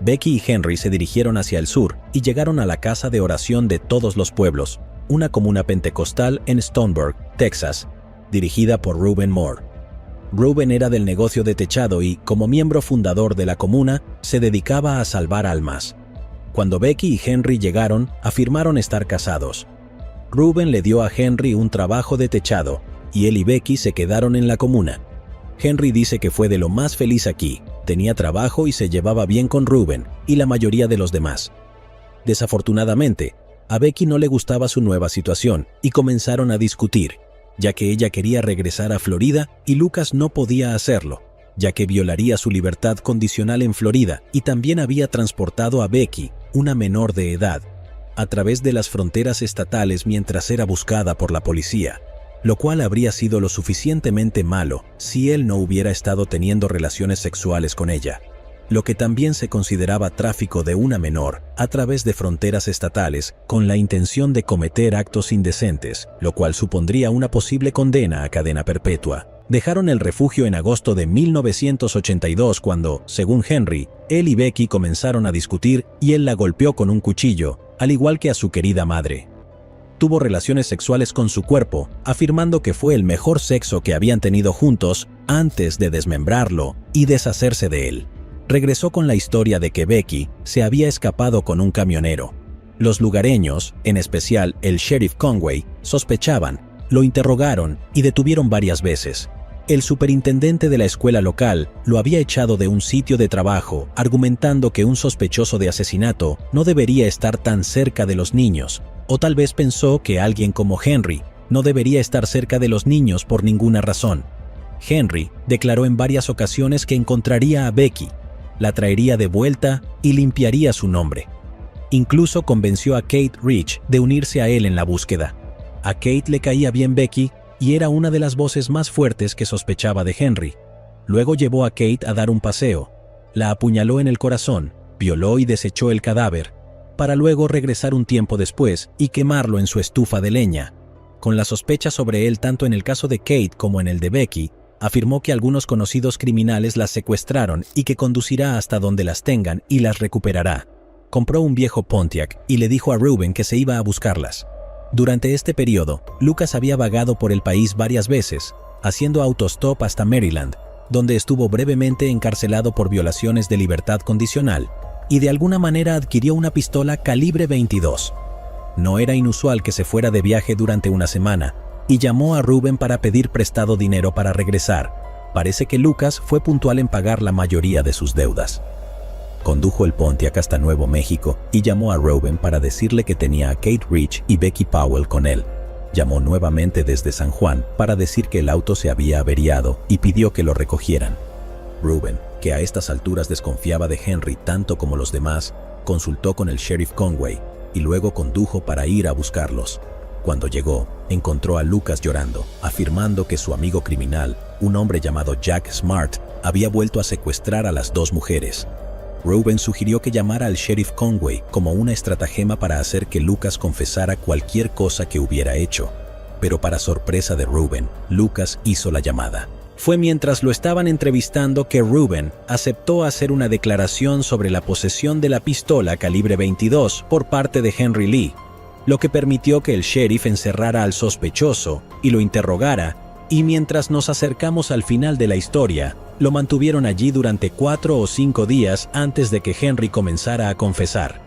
Becky y Henry se dirigieron hacia el sur y llegaron a la Casa de Oración de Todos los Pueblos, una comuna pentecostal en Stoneburg, Texas, dirigida por Reuben Moore. Reuben era del negocio de techado y, como miembro fundador de la comuna, se dedicaba a salvar almas. Cuando Becky y Henry llegaron, afirmaron estar casados. Reuben le dio a Henry un trabajo de techado, y él y Becky se quedaron en la comuna. Henry dice que fue de lo más feliz aquí, tenía trabajo y se llevaba bien con Reuben y la mayoría de los demás. Desafortunadamente, a Becky no le gustaba su nueva situación y comenzaron a discutir, ya que ella quería regresar a Florida y Lucas no podía hacerlo, ya que violaría su libertad condicional en Florida y también había transportado a Becky, una menor de edad, a través de las fronteras estatales mientras era buscada por la policía, lo cual habría sido lo suficientemente malo si él no hubiera estado teniendo relaciones sexuales con ella, lo que también se consideraba tráfico de una menor a través de fronteras estatales con la intención de cometer actos indecentes, lo cual supondría una posible condena a cadena perpetua. Dejaron el refugio en agosto de 1982 cuando, según Henry, él y Becky comenzaron a discutir y él la golpeó con un cuchillo, al igual que a su querida madre. tuvo relaciones sexuales con su cuerpo, afirmando que fue el mejor sexo que habían tenido juntos antes de desmembrarlo y deshacerse de él. Regresó con la historia de que Becky se había escapado con un camionero. Los lugareños, en especial el sheriff Conway, sospechaban, lo interrogaron y detuvieron varias veces. El superintendente de la escuela local lo había echado de un sitio de trabajo, argumentando que un sospechoso de asesinato no debería estar tan cerca de los niños, o tal vez pensó que alguien como Henry no debería estar cerca de los niños por ninguna razón. Henry declaró en varias ocasiones que encontraría a Becky, la traería de vuelta y limpiaría su nombre. Incluso convenció a Kate Rich de unirse a él en la búsqueda. A Kate le caía bien Becky y era una de las voces más fuertes que sospechaba de Henry. Luego llevó a Kate a dar un paseo, la apuñaló en el corazón, violó y desechó el cadáver, para luego regresar un tiempo después y quemarlo en su estufa de leña. Con la sospecha sobre él tanto en el caso de Kate como en el de Becky, afirmó que algunos conocidos criminales las secuestraron y que conducirá hasta donde las tengan y las recuperará. Compró un viejo Pontiac y le dijo a Ruben que se iba a buscarlas. Durante este periodo, Lucas había vagado por el país varias veces, haciendo autostop hasta Maryland, donde estuvo brevemente encarcelado por violaciones de libertad condicional, y de alguna manera adquirió una pistola calibre 22. No era inusual que se fuera de viaje durante una semana, y llamó a Ruben para pedir prestado dinero para regresar. Parece que Lucas fue puntual en pagar la mayoría de sus deudas. Condujo el Pontiac hasta Nuevo México y llamó a Ruben para decirle que tenía a Kate Rich y Becky Powell con él. Llamó nuevamente desde San Juan para decir que el auto se había averiado y pidió que lo recogieran. Ruben, que a estas alturas desconfiaba de Henry tanto como los demás, consultó con el sheriff Conway y luego condujo para ir a buscarlos. Cuando llegó, encontró a Lucas llorando, afirmando que su amigo criminal, un hombre llamado Jack Smart, había vuelto a secuestrar a las dos mujeres. Ruben sugirió que llamara al sheriff Conway como una estratagema para hacer que Lucas confesara cualquier cosa que hubiera hecho. Pero para sorpresa de Ruben, Lucas hizo la llamada. Fue mientras lo estaban entrevistando que Ruben aceptó hacer una declaración sobre la posesión de la pistola calibre 22 por parte de Henry Lee, lo que permitió que el sheriff encerrara al sospechoso y lo interrogara, y mientras nos acercamos al final de la historia, lo mantuvieron allí durante 4 o 5 días antes de que Henry comenzara a confesar.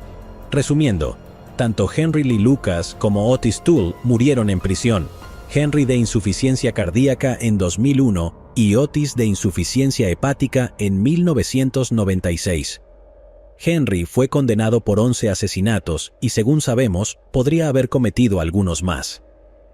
Resumiendo, tanto Henry Lee Lucas como Otis Toole murieron en prisión, Henry de insuficiencia cardíaca en 2001 y Otis de insuficiencia hepática en 1996. Henry fue condenado por 11 asesinatos y, según sabemos, podría haber cometido algunos más.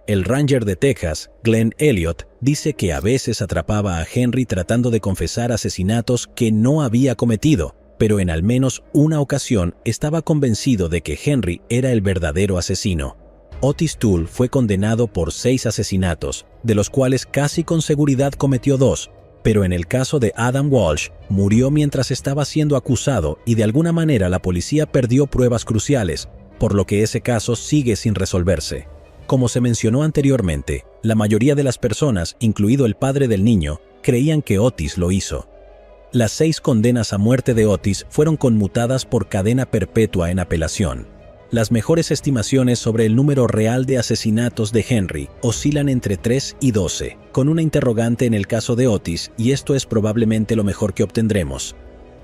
El ranger de Texas, Glenn Elliott, dice que a veces atrapaba a Henry tratando de confesar asesinatos que no había cometido, pero en al menos una ocasión estaba convencido de que Henry era el verdadero asesino. Otis Toole fue condenado por 6 asesinatos, de los cuales casi con seguridad cometió 2, pero en el caso de Adam Walsh, murió mientras estaba siendo acusado y de alguna manera la policía perdió pruebas cruciales, por lo que ese caso sigue sin resolverse. Como se mencionó anteriormente, la mayoría de las personas, incluido el padre del niño, creían que Otis lo hizo. Las 6 condenas a muerte de Otis fueron conmutadas por cadena perpetua en apelación. Las mejores estimaciones sobre el número real de asesinatos de Henry oscilan entre 3 y 12, con una interrogante en el caso de Otis, y esto es probablemente lo mejor que obtendremos.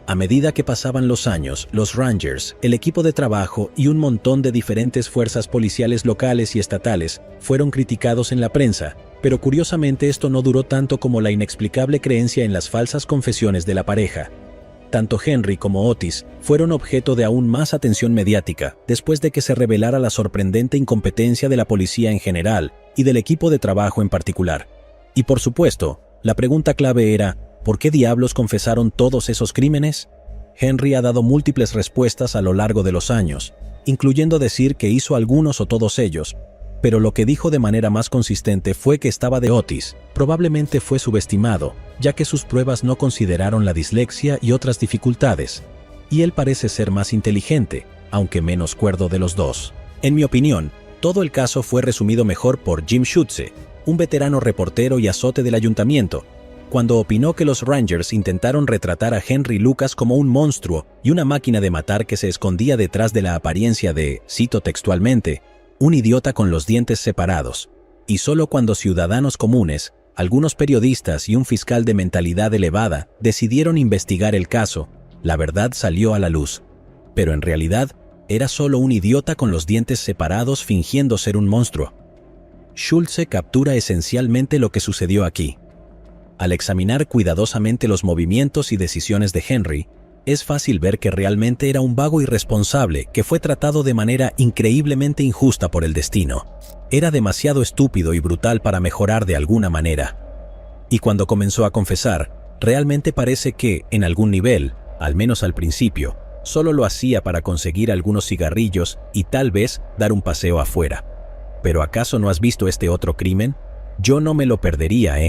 A medida que pasaban los años, los Rangers, el equipo de trabajo y un montón de diferentes fuerzas policiales locales y estatales fueron criticados en la prensa, pero curiosamente esto no duró tanto como la inexplicable creencia en las falsas confesiones de la pareja. Tanto Henry como Otis fueron objeto de aún más atención mediática después de que se revelara la sorprendente incompetencia de la policía en general y del equipo de trabajo en particular. Y por supuesto, la pregunta clave era: ¿por qué diablos confesaron todos esos crímenes? Henry ha dado múltiples respuestas a lo largo de los años, incluyendo decir que hizo algunos o todos ellos, pero lo que dijo de manera más consistente fue que estaba de Otis. Probablemente fue subestimado, ya que sus pruebas no consideraron la dislexia y otras dificultades, y él parece ser más inteligente, aunque menos cuerdo de los dos. En mi opinión, todo el caso fue resumido mejor por Jim Schutze, un veterano reportero y azote del ayuntamiento, cuando opinó que los Rangers intentaron retratar a Henry Lucas como un monstruo y una máquina de matar que se escondía detrás de la apariencia de, cito textualmente, un idiota con los dientes separados. Y solo cuando ciudadanos comunes, algunos periodistas y un fiscal de mentalidad elevada decidieron investigar el caso, la verdad salió a la luz. Pero en realidad, era solo un idiota con los dientes separados fingiendo ser un monstruo. Schultze captura esencialmente lo que sucedió aquí. Al examinar cuidadosamente los movimientos y decisiones de Henry, es fácil ver que realmente era un vago irresponsable que fue tratado de manera increíblemente injusta por el destino. Era demasiado estúpido y brutal para mejorar de alguna manera. Y cuando comenzó a confesar, realmente parece que, en algún nivel, al menos al principio, solo lo hacía para conseguir algunos cigarrillos y tal vez dar un paseo afuera. ¿Pero acaso no has visto este otro crimen? Yo no me lo perdería,